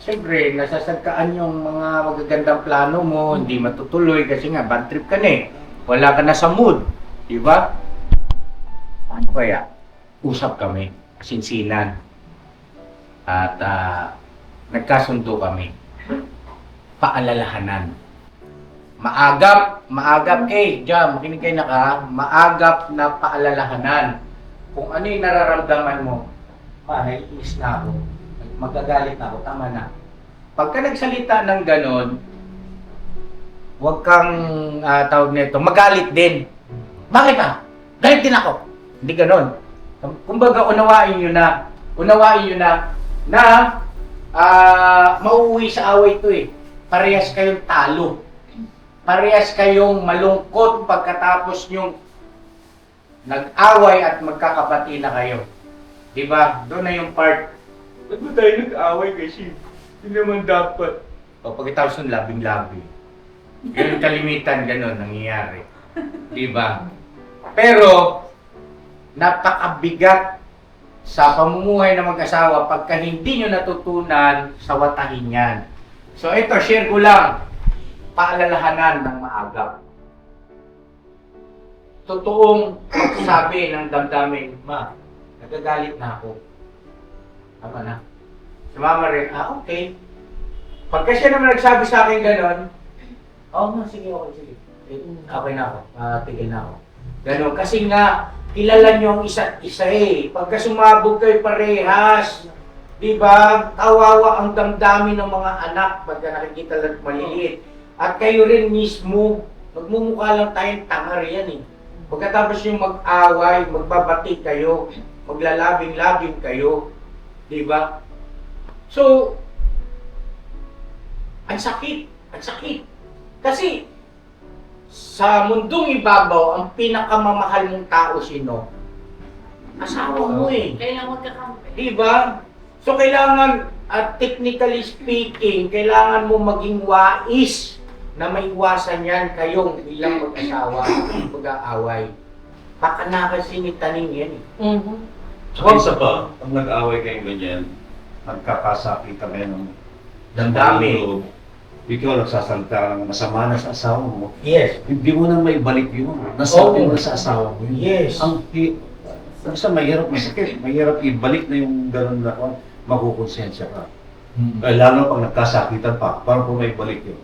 siyempre, nasasagkaan yung mga magagandang plano mo, hindi matutuloy kasi nga, bad trip ka na eh. Wala ka na sa mood, di ba? Paano kaya? Usap kami, sinsinan. At nagkasundo kami. Paalalahanan. Maagap Jam, makinig kayo na ka, maagap na paalalahanan. Kung ano yung nararamdaman mo, naiinis na ako, magagalit na ako, tama na. Pagka nagsalita ng ganon, huwag kang tawag nito, magalit din. Bakit galit din ako. Hindi ganon. Kumbaga, unawain nyo na mauuwi sa away ito eh. Parehas kayong talo. Parehas kayong malungkot pagkatapos yung nag-away at magkakabati na kayo. Diba? Doon na yung part. Ba't ba tayo nag-away kasi? Hindi naman dapat. O pagkatapos ng labing-labi. Ganun kalimitan, ganun nangyayari. Diba? Pero, napakabigat sa pamumuhay ng mag-asawa pagka hindi nyo natutunan sa watahin yan. So ito, share ko lang. Paalalahanan ng maagap. Totoong magsabi ng damdamin, Ma, nagagalit na ako. Tama na. Si Mama rin, okay. Pagka siya naman nagsabi sa akin gano'n, sige. Okay na ako. Tigil na ako. Gano'n. Kasi nga, kilala nyo ang isa't isa eh. Pagka sumabog kayo parehas, di ba? Kawawa ang damdamin ng mga anak pagka nakikita lang maliliit. At kayo rin mismo, magmumukha lang tayong tanga yan eh. Pagkatapos yung mag-away, magbabati kayo, maglalabing-labing kayo, di ba? So, ang sakit, ang sakit. Kasi, sa mundong ibabaw, ang pinakamamahal mong tao sino? Asawa mo eh. Kailangan magkakampi. Di ba? So, kailangan, technically speaking, kailangan mo maging wais na maiwasan yan kayong bilang mag-asawa, mag-aaway. Baka nakasingitanin yan eh. Saka isa pa, pag nag-away kayo ganyan, nagkakasakitan kayo ng Damdamin. ikaw nagsasalita ng masama na sa asawa mo. Yes. Hindi mo na maibalik yun. Nasabi Oo. mo na sa asawa mo yun. Yes. Basta mahirap, masakit. Mahirap ibalik na yung gano'n na makukonsensya ka. Lalo pag nagkasakitan pa, parang kung maibalik yun.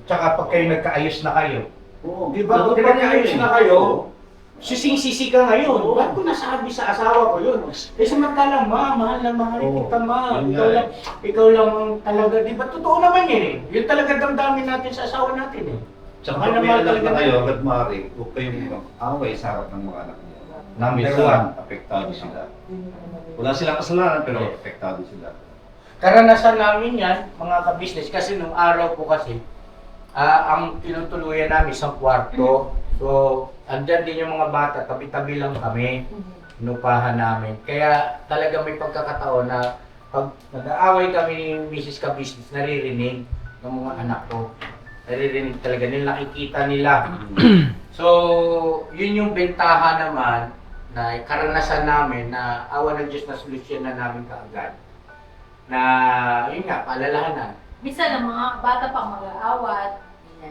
Tsaka pag kayo nagkaayos na kayo. Oo. Di ba? Pag nagkaayos na kayo, sising-sisi ka ngayon. Ba't ko nasabi sa asawa ko yun? Eh samantala, mahal na mahal Oo. kita, ma. Yun Ikaw nga lang, ikaw lang ang talaga. Di ba? Totoo naman yun eh. Yun talaga damdamin natin sa asawa natin eh. Tsaka Mahal pag may mahal anak talaga na kayo, natin. agad maaari, huwag kayong away sa harap ng mga anak niya. Number Minsan, one. apektado sila. Wala silang kasalanan, pero apektado sila. Karanasan namin yan, mga ka-business, kasi nung araw po kasi, ang tinutuluyan namin isang kwarto. So, andyan din yung mga bata, tabi-tabi lang kami, inupahan namin. Kaya talaga may pagkakataon na pag nag-aaway kami ni Mrs. Ka-business, naririnig ng mga anak ko. Naririnig talaga nila, nakikita nila. So, yun yung bentaha naman na karanasan namin na awa ng Diyos na solusyon na namin kaagad. Na, yun nga, paalalahanan. Minsan ang mga bata pa mag-aawat.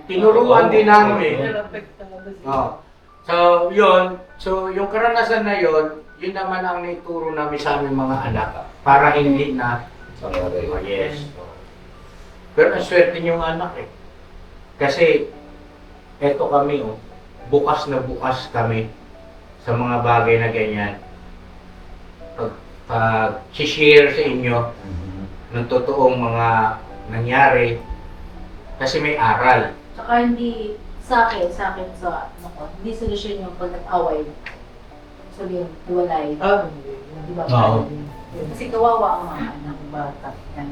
Tinuruan din namin. Pero apektado siya. Oh. So, yun. So, yung karanasan na yun, yun naman ang naituro namin sa aming mga anak para hindi na oh, yes. Pero ang swerte niyong anak eh. Kasi, eto kami oh, bukas na bukas kami sa mga bagay na ganyan. Pag-share sa inyo ng totoong mga nangyari kasi may aral. Tsaka hindi sa akin hindi solusyon yung pag nag-away. Sabihin, hiwalay. Di ba? Oo. Kasi kawawa ang mga anak ng bata. Yan.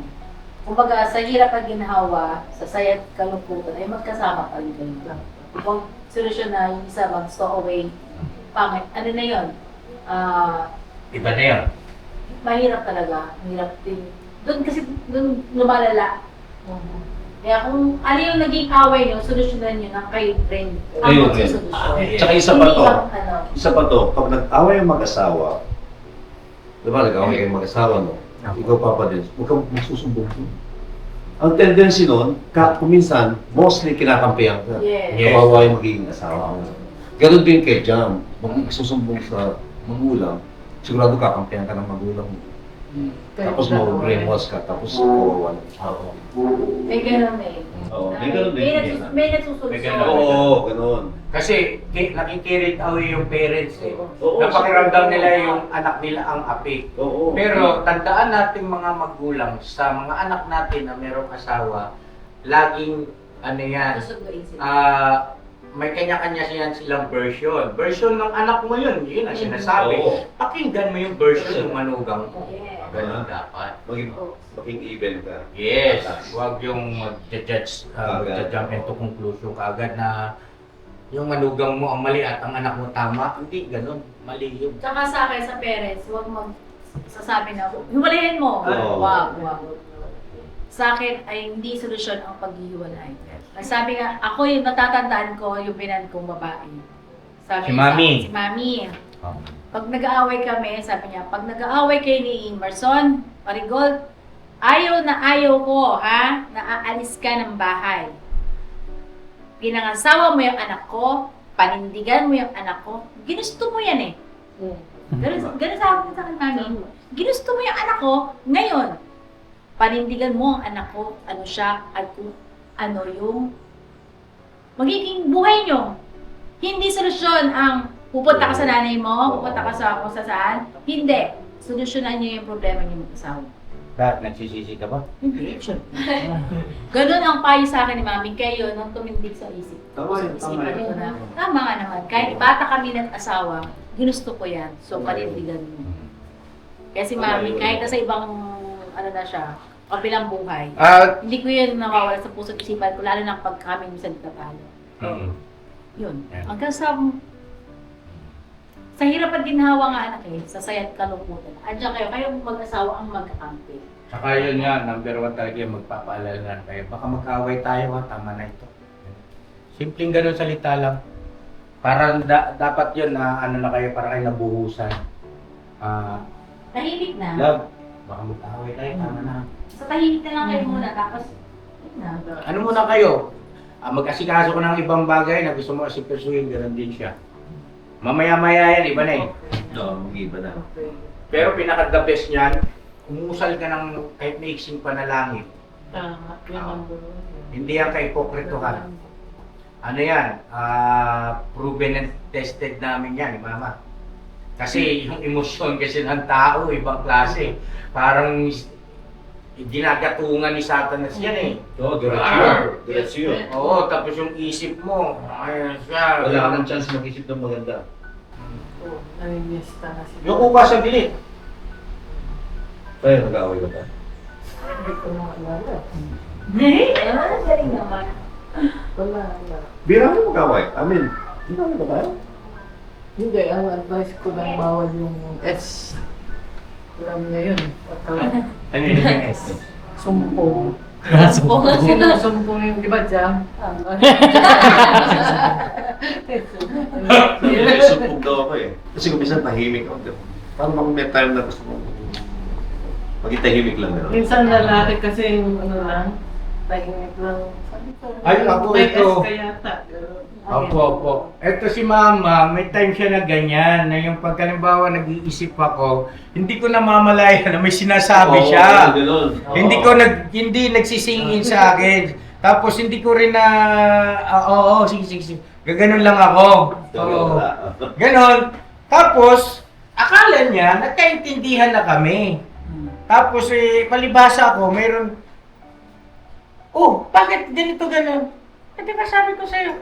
Kumbaga, sa hirap at ginhawa, sa saya at kalungkutan, ay magkasama pa rin kayo. Kung solusyon na yung isa mag-stow away, pangit. Ano na yun? Iba na yun. Mahirap talaga. Mahirap din. Doon kasi, doon lumalala. Kaya kung ano yung naging away nyo, solusyonan nyo na kayo friend. Ang Ayun, magsusolusyon. Tsaka isa pa Hindi to. lang, ano, Isa pa to, pag nag-away ang mag-asawa, di ba nag-away kayong mag-asawa, no? Ikaw papa din, huwag kang magsusumbong. Ang tendency nun, kuminsan, mostly kinakampihan ka. Yes. Kawawa yung magiging asawa mo. Ganon din kay Jam, kung magsusumbong sa magulang, sigurado kakampihan ka ng magulang mo. Tapos ma-brainwash ka, tapos kawawa ng asawa. May ganun eh. Oo, may ganun din. May nagsusolusyon. May ganun. Oo, ganon. Kasi nakikirit away yung parents eh. Oo, Napakiramdam nila yung anak nila ang api. Oo. Pero tandaan natin mga magulang sa mga anak natin na mayroong asawa, laging ano yan, Susunduin sila. may kanya-kanya silang version. Version ng anak mo yun ang sinasabi. Oo. Pakinggan mo yung version ng manugang mo. Yeah. Ganun dapat. Maging even ka. Yes, huwag yung mag-judge, Agad. mag-jump into conclusion kaagad na yung manugang mo ang mali at ang anak mo tama. Hindi, ganun. Mali yun. Tsaka sa akin, sa parents, huwag magsasabi na, hiwalayin mo. Oo. Wag. Sa akin ay hindi solusyon ang paghihiwalay. Sabi nga, ako yung natatandaan ko, yung binan kong babae. Sabi Si niya sa Mami. akin, si Mami. Pag nag-aaway kami, sabi niya, pag nag-aaway kayo ni Emerson, Marigold, ayaw na ayaw ko, ha? Na aalis ka ng bahay. Pinangasawa mo yung anak ko, panindigan mo yung anak ko, ginusto mo yan eh. Ganun sa akin, Mami. Ginusto mo yung anak ko, ngayon, panindigan mo ang anak ko, ano siya, at kung ano yung magiging buhay nyo. Hindi solusyon ang Pupunta ka sa nanay mo, pupunta ka sa kung saan. Hindi. Solusyonan niyo yung problema niyo mag-asawa. Bakit? Nagsisisi ka ba? Hindi. Ganun ang payo sa akin ni Mami. Kayo, nung tumindig sa isip. Tama yun, tama Isipan yun. ko na, tama nga naman. Kahit bata kami ng asawa, ginusto ko yan. So, panindigan mo. Kasi Mami, kahit nasa ibang, ano na siya, kabilang buhay, hindi ko yun nawawala sa puso't isipan ko, lalo na kapag kami minsan nagtatalo. Yun. Yeah. Hanggang sa hirap at ginhawa nga anak sa saya't kalungkutan. Andiyan kayo mag-asawa ang magkakampi. Saka yun nga, number 1 talaga yung magpapaalala na kayo. Baka mag-away tayo, tama na ito. Simpleng ganun salita lang. Parang dapat yun na ano na kayo, para kayo nabuhusan. Tahimik na. Love, baka mag-away tayo, tama na. Sa tahimik na lang kayo muna, tapos, yun na. Ano muna kayo? Mag-asikaso ko ng ibang bagay na gusto mo asikasuhin, gano'n din siya. Mamaya-maya yan, iba na eh. No, mag-iba na. Pero pinaka-the best niyan, umusal ka ng kahit maiksing panalangin. Tama. Yun ang Hindi yan ka-ipokritohan. Ano yan? Proven and tested namin yan, Mama. Kasi yung emosyon kasi ng tao, ibang klase. Parang ginagatungan ni Satanas yan eh. Oo, diretso yun. Oo, tapos yung isip mo, ayun siya. Wala ka ng chance mag-isip ng maganda. Nangingista na siya. Yung uka sa dilit. Tayo, nag-aaway ka ba? Hindi ko na alala. Galing naman. Wala. Bira mo mag-aaway. Amin. Hindi ba tayo? Hindi, ang advice ko lang bawal yung S. Alam niya yun. Ano yung S? Sumpong. Sumpong. Sinusumpong yung, di ba, Jam? May sumpong daw ako eh. Kasi kung minsan tahimik ako. Diba? Parang bang may time na gusto mo maging tahimik lang. Gano'n. Minsan lalaki kasi yung ano lang, tahimik lang. Sabi ko, Ay, ako may ito. S ka yata. Opo. Ito si Mama, may time siya na ganyan, na yung pagkalimbawa nag-iisip ako, hindi ko namamalaya na may sinasabi siya. Hindi nagsisingin sa akin. Tapos hindi ko rin na, sige. Gaganon lang ako. Oo. Ganon. Tapos, akala niya, nagkaintindihan na kami. Tapos, palibasa ako, mayroon, bakit ganito ganon? Di ba sabi ko sa'yo?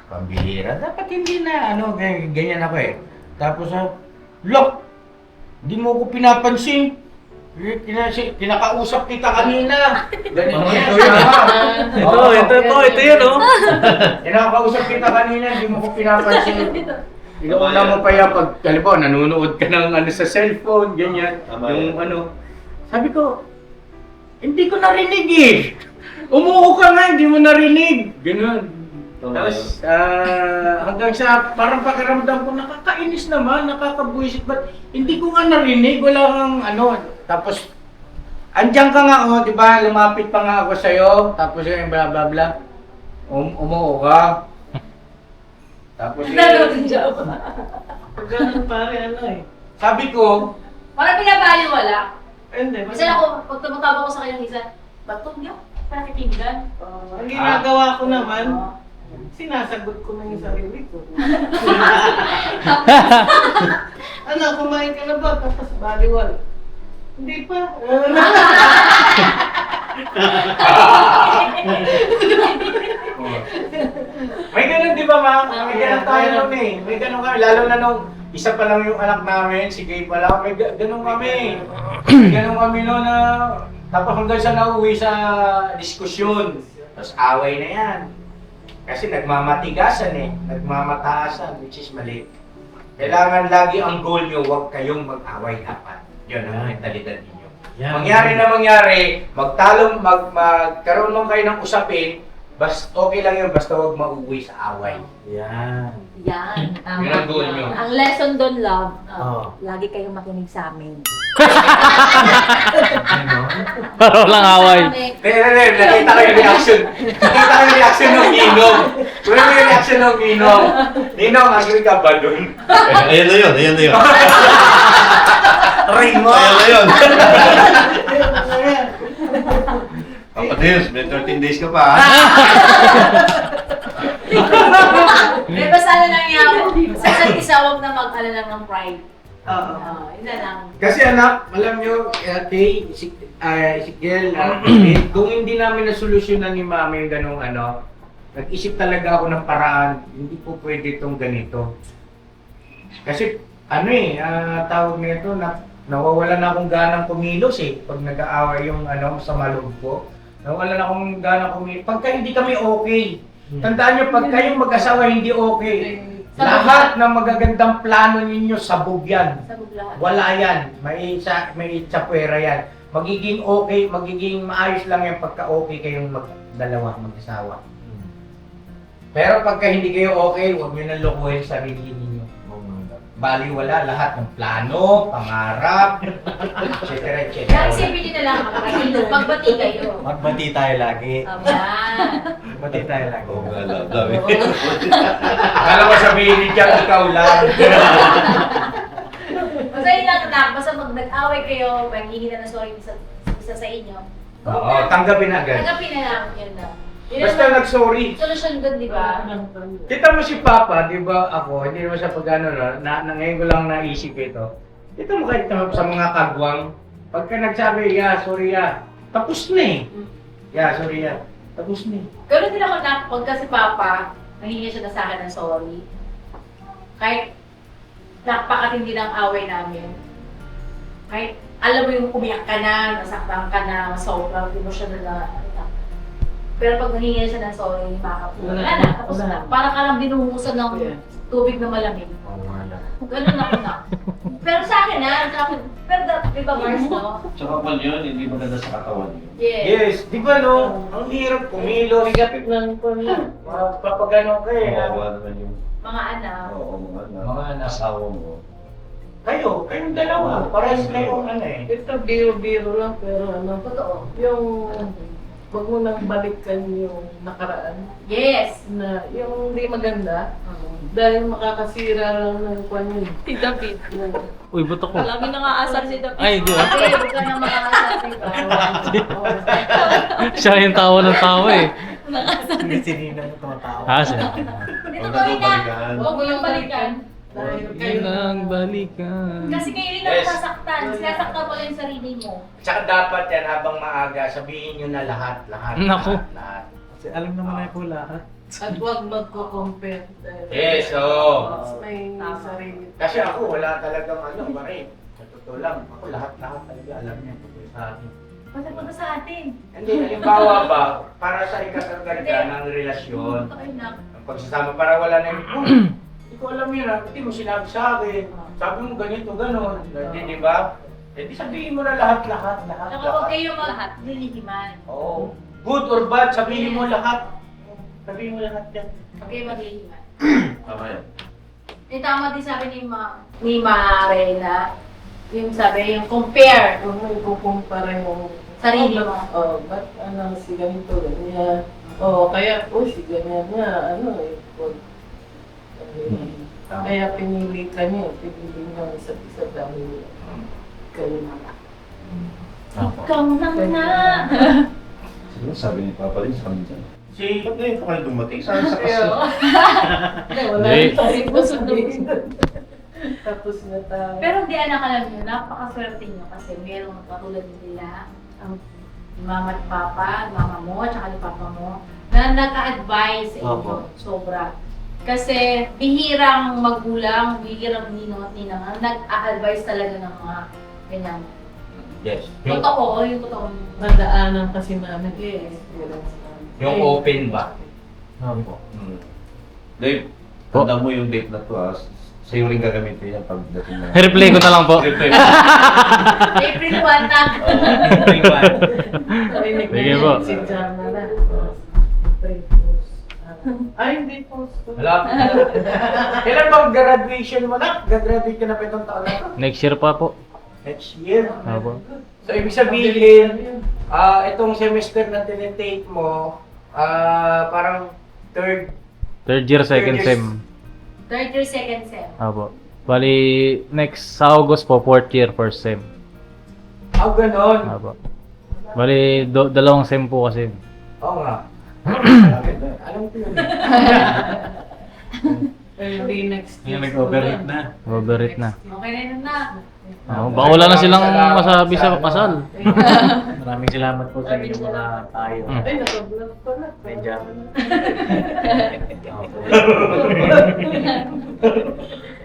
Pambihira. Dapat hindi na, ganyan ako eh. Tapos, Lok, di mo ko pinapansin. Kinakausap kita kanina. Ganito yan. Ito yun, oh. Kinakausap kita kanina, di mo ko pinapansin. Inuuna mo pa yan pag, halimbawa, nanonood ka ng sa cellphone, ganyan. Yung sabi ko, hindi ko narinig eh. Umuho ka nga, hindi mo narinig. Ganun. Tapos, hanggang sa parang pakiramdam ko, nakakainis naman, nakakabuisit, ba't hindi ko nga narinig, wala kang Tapos, andyan ka nga, di ba, lumapit pa nga ako sa'yo, tapos yung bla bla bla, umuho ka. Tapos, Pag ganun pare, sabi ko, Parang pinabaliwala. Hindi. Kasi ako, pag tumutawag ko sa kanyang isa, ba't niya? Pakikinggan. Ang ginagawa ko naman, sinasagot ko na yung sarili ko. Ano, kumain ka na ba? Tapos baliwal. Hindi pa. May ganun di ba ma? May ganun tayo nun eh. May ganun kami. Lalo na nung isa pa lang yung anak namin, si Gay pa lang. May ganun kami. May ganun kami nun na tapos hanggang sa nauwi sa diskusyon. Tapos away na yan. Kasi nagmamatigasan eh. Nagmamataasan, which is mali. Kailangan lagi ang goal nyo, huwag kayong mag-away dapat. Yun ang mentalidad ninyo. Mangyari na mangyari, magkaroon lang kayo ng usapin, okay lang yun, basta huwag mauwi sa away. Yan. Yun ang goal nyo. Ang lesson doon, love, Lagi kayong makinig sa amin. Para walang away. Nakita ko yung reaction. Nakita ko yung reaction ng Ninong. Wala mo yung reaction ng Ninong. Ninong, agree ka ba dun? Ayan na yun. Try mo! Ayan na yun. Kapatid, may 13 days ka pa ha? May basta na nangyari. Sa lang ng pride. Oo. Yun na lang. Kasi anak, alam nyo, kay Ezekiel, kung hindi namin nasolusyonan ni Mami yung ganung ano, nag-isip talaga ako ng paraan, hindi po pwede itong ganito. Kasi tawag nito, nawawala na akong ganang kumilos pag nag-aaway yung sa maloob ko. Nawawala na akong ganang kumilos. Pagka hindi kami okay, tandaan nyo, pag kayong mag-asawa hindi okay, lahat ng magagandang plano ninyo sabog yan. Sabog lahat. Wala yan. May tsapwera yan. Magiging okay, magiging maayos lang yan pagka okay kayong mag-asawa. Pero pagka hindi kayo okay, huwag nyo nang lokohin sarili ninyo. Baliwala lahat ng plano, pangarap, etc. etc. Kaya isipin nyo na lang, magbati kayo. Magbati tayo lagi. Yan. Magbati tayo lagi. Oo nga, dami. Akala ko sabihin ni Jack, ikaw lang. Basta yun lang, anak. Basta pag nag-away kayo, paghingi na ng sorry isa sa inyo. Oo, tanggapin agad. Tanggapin na lang, yun lang. Yun Basta lang. nag-sorry. Solusyon doon, di ba? Kita mo si Papa, di ba ako, hindi naman siya pag ngayon ko lang naisip ito. Kita mo kahit sa mga kagwang, pagka nagsabi, sorry tapos na sorry tapos na Ganoon din ako na, pagka si Papa, nahingi siya na sa akin ng sorry. Kahit napakatindi ng away namin. Kahit alam mo yung umiyak ka na, nasaktan ka na, sobrang emotional na. Pero pag nahingi siya ng sorry, makakapunan. Wala na, tapos na. Parang ka lang binuhusan ng tubig na malamig. Ganun ako na. Pero sa akin pero di ba Mars, no? Tsaka pa yun, hindi maganda sa katawan yun. Yes, di ba no? Ang hirap kumilos. Bigat ng pamilya. Papagano ka Kawawa naman yung Mga anak. mga anak. Asawa mo. Kayong dalawa. Parehas na yung Ito, biro-biro lang, pero Totoo. yung wag mo nang balikan yung nakaraan Yes. na yung hindi maganda dahil makakasira lang ng kwan yun. Si David. Uy, ba't ako? Lagi nangaasar si David. Ay, di ba? Okay, huwag ka na makakasabi ka. Siya yung tawa ng tawa eh. Hindi si Nina yung tumatawa. Siya. Dito ko na. Huwag mo yung balikan. Dahil kayo Nagbalikan. Kasi kayo rin ang nasasaktan. Sinasaktan mo lang yung sarili mo. Tsaka dapat yan habang maaga, sabihin nyo na lahat. Naku. Lahat. Kasi alam naman na po lahat. at huwag magko-compare. Dahil Yes, oo. may sarili. Kasi ako, wala talagang pare. Sa totoo lang, ako lahat talaga alam niya tungkol sa akin. Pagpunta sa atin. Hindi, halimbawa ba, para sa ikakarga ng relasyon, Totoo yun na. ang pagsasama para wala na yung, hindi ko alam yun hindi mo sinabi sa akin. Sabi mo ganito, gano'n. Di ba? Di sabihin mo na lahat. Saka huwag kayo maglilihiman. Oo. Good or bad, sabihin mo lahat. Sabihin mo lahat yan. Huwag kayo maglilihiman. Tama yan. Tama din sabi ni Reyna, yung sabi, yung compare. Huwag mo ikukumpara yung Sarili mo. ba't si ganito, ganyan. Kaya si ganyan niya, huwag. Kaya pinili ka niya, pinili niya isa't isa dahil kayo na. Ikaw na nga. Siguro sabi ni Papa rin sa kanya dyan. Ba't ngayon pa kayo dumating? Saan sa Pero, kasi? Wala Hindi. tayo sabihin. Tapos na tayo. pero hindi anak alam nyo, napakaswerte nyo kasi merong katulad nila, ang mama at papa, mama mo, tsaka ni papa mo, na nag-a-advise sa inyo. Opo. Sobra. Kasi bihirang magulang, bihirang nino at ninang, nag-a-advise talaga ng mga ganyan. Yes. Totoo, yung totoo. Nadaanan kasi namin experience namin. Yung open ba? Opo. Dave, Po? tanda mo yung date na to sa'yo rin gagamitin yan pagdating na. Replay ko na lang po. Replay. April 1 na. Narinig na Sige yan po. si Jana na. Ay, hindi po. Wala. Kailan ba ang graduation mo na? Gagraduate ka na pa itong taon na to? Next year pa po. Next year. Opo. So, ibig sabihin, itong semester na tinitake mo, parang Third year, second Third year. sem. Third year, second sem. Opo. Bali, next sa August po, fourth year, first sem. ganon. Opo. Bali, dalawang sem po kasi. Oo nga. Alam ko yun. Early next year. nag-overheat na. Overeat na. Okay na yun na. Baka wala na silang masabi sa kasal. Maraming salamat po sa inyong mga payo. Ay, naka-vlog pala. Benjamin.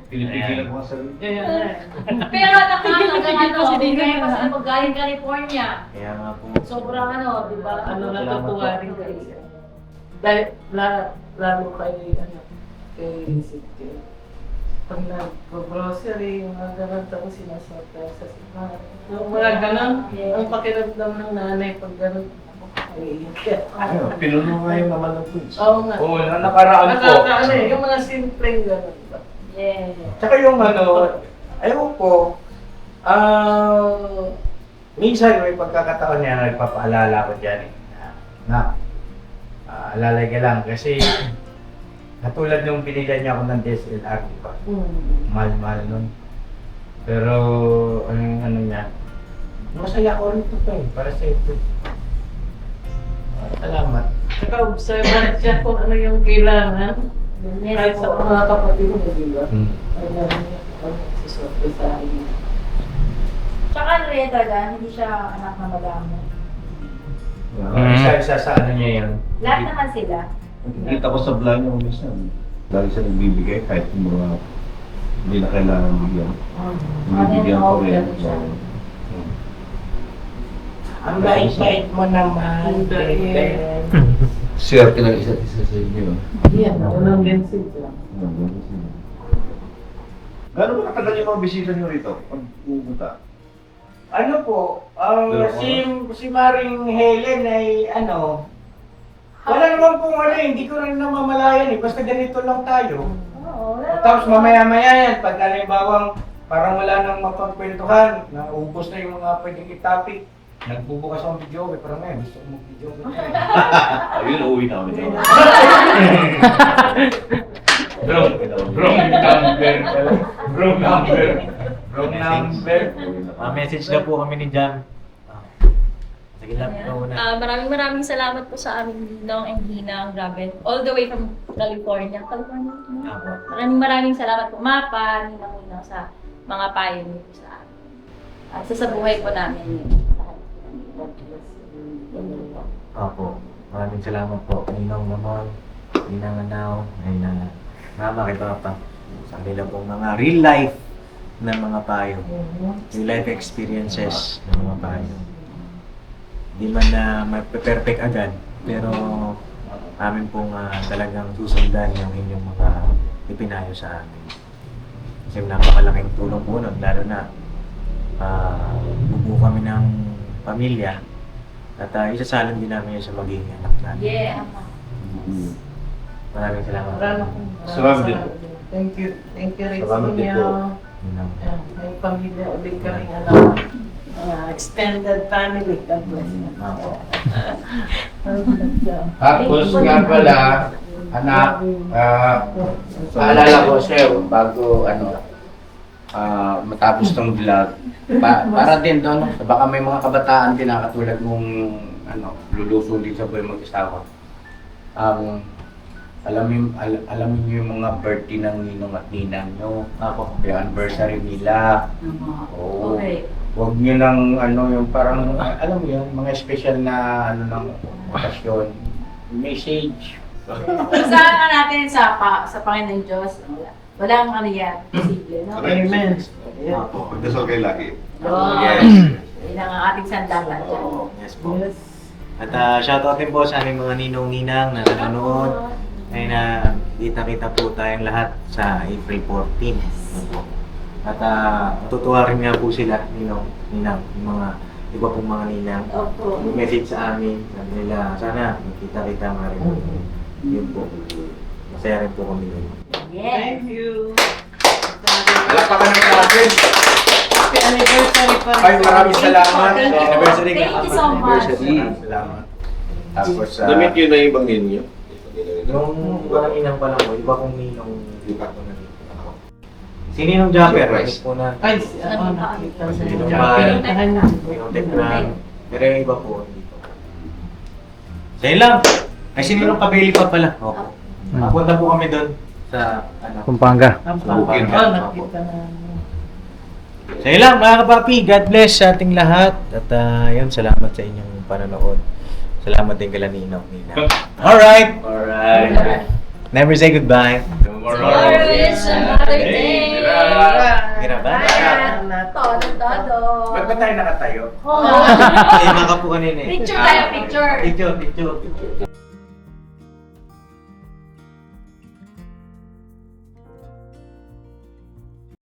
Pinipigilan ko sa Kaya nga. Pero nakakagaling ano, bigay pa sila pag galing California. Kaya nga po. Sobrang ano, di ba? Ano, Salamat natutuwa po. rin kayo. Dahil, lalo kay, ano, kay Cynthia. Pag nag-grocery, yung mga ganun, tapos sinasurprise sa simbahan. Yung mga ganun, ang pakiramdam ng nanay pag ganun. Ay, Ayun, pinuno nga yung naman ng foods. oo nga. Oo, na nakaraan po. Nakakaano eh, yung mga simpleng ganun ba? Yeah. Tsaka yung ano, ayaw ko, minsan may pagkakataon niya nagpapaalala ko dyan eh. Alalay ka lang kasi katulad nung binigyan niya ako ng DSLR, di ba? Mahal-mahal nun. Pero, ano niya, masaya ko rin ito pa eh, para sa ito. Salamat. Saka observant siya kung ano yung kailangan. Kahit sa mga kapatid mo, di ba? Ay, namin niya kung nagsisurprise sa akin. Tsaka ano rin talaga, hindi siya anak na madamo. Isa-isa sa ano niya yun. Lahat naman sila. Nakikita ko sa vlog niya kung minsan. Lagi siya nagbibigay kahit yung mga hindi na kailangan bigyan. Bibigyan ko rin. So, Ang bait-bait mo naman, Bebe. swerte ng isa't isa sa inyo. Yan, unang din sila. Gano'n ba katagal yung mga bisita niyo rito? Pag pumunta? Ano po, si Maring Helen ay ano, wala naman pong ano eh, hindi ko rin namamalayan eh, basta ganito lang tayo. Oo, Tapos mamaya-maya yan, pag halimbawang parang wala nang mapagkwentuhan, naubos na yung mga pwedeng i-topic, nagbubukas akong video, parang ngayon gusto ko mag-video. Ayun, uuwi na kami doon. Wrong number. Message na po kami ni Jam. Sige lang, ikaw na. Maraming salamat po sa aming Ninong and Ginang, grabe. All the way from California. Maraming salamat po, Mapa, Ninang sa mga payo niyo po sa amin. At sa buhay po namin. Opo. Maraming salamat po. Ninong naman, Ninang Anaw, ay na mama kay Papa. Sa kanila pong mga real life na mga payo. Real life experiences na mga payo. Di man na perfect agad, pero amin pong talagang susundan yung inyong mga ipinayo sa amin. Kasi napakalaking tulong po nun, lalo na bubuo kami ng pamilya at isasalin din namin yun sa magiging anak namin. Yeah. Maraming salamat. Salamat din po. Thank you rin sa Salamat din po. inyo. Ninang. May pamilya ulit kaming alam. Extended family. God bless you. Opo. Tapos nga pala, anak, paalala ko sa'yo bago matapos tong vlog. Para din doon, baka may mga kabataan din na katulad mong luluso din sa buhay mag-isawa. Alam niyo yung mga birthday ng ninong at ninang nyo. Yung anniversary nila. Oo. Okay. Huwag niyo nang yung parang, alam mo yun, mga special na ng okasyon. Message. Isahan ka natin sa Panginoon Diyos. Walang ano yan, posible, no? Amen. Opo, pagdasal kayo lagi. Yes. Yun ang ating sandalan dyan. Yes po. At shoutout din po sa aming mga ninong-ninang na nanonood. Ay na kita-kita po tayong lahat sa April 14. Opo. At matutuwa rin nga po sila, ninang, yung mga iba pong mga ninang. Opo. Message sa amin, sabi nila, sana magkita-kita nga rin. Yun po. Masaya rin po kami doon. Yes. Thank you. Alapakan ng natin. Happy anniversary pa. Ay, maraming salamat. Thank you. Anniversary nga. Thank you so much. Salamat. Tapos, Damit yun na ibang ninyo. Yung iba ng inang pa lang po, iba kong ninong iba ko na dito. Si Ninong Japper, Surprise. po na. Ay, nakita sa Ninong inyo. Mahal, Pinuntahan niyo. Ninong Tekran, pero yung iba po dito. Sa lang! Ay, si Ninong Kabeli pa pala. Opo. Punta po kami doon. Sa ano? Pampanga. Bukid. Oh, nakita na. So yun lang mga kapapi, God bless sa ating lahat. At yun, salamat sa inyong panonood. Salamat din kala Ninong, Nina. Alright! Alright. Never say goodbye. Tomorrow is another day. Grabe. Todo. Ba't ba tayo nakatayo? Oo. Ay, naka po kanina eh. Picture tayo, picture. Picture.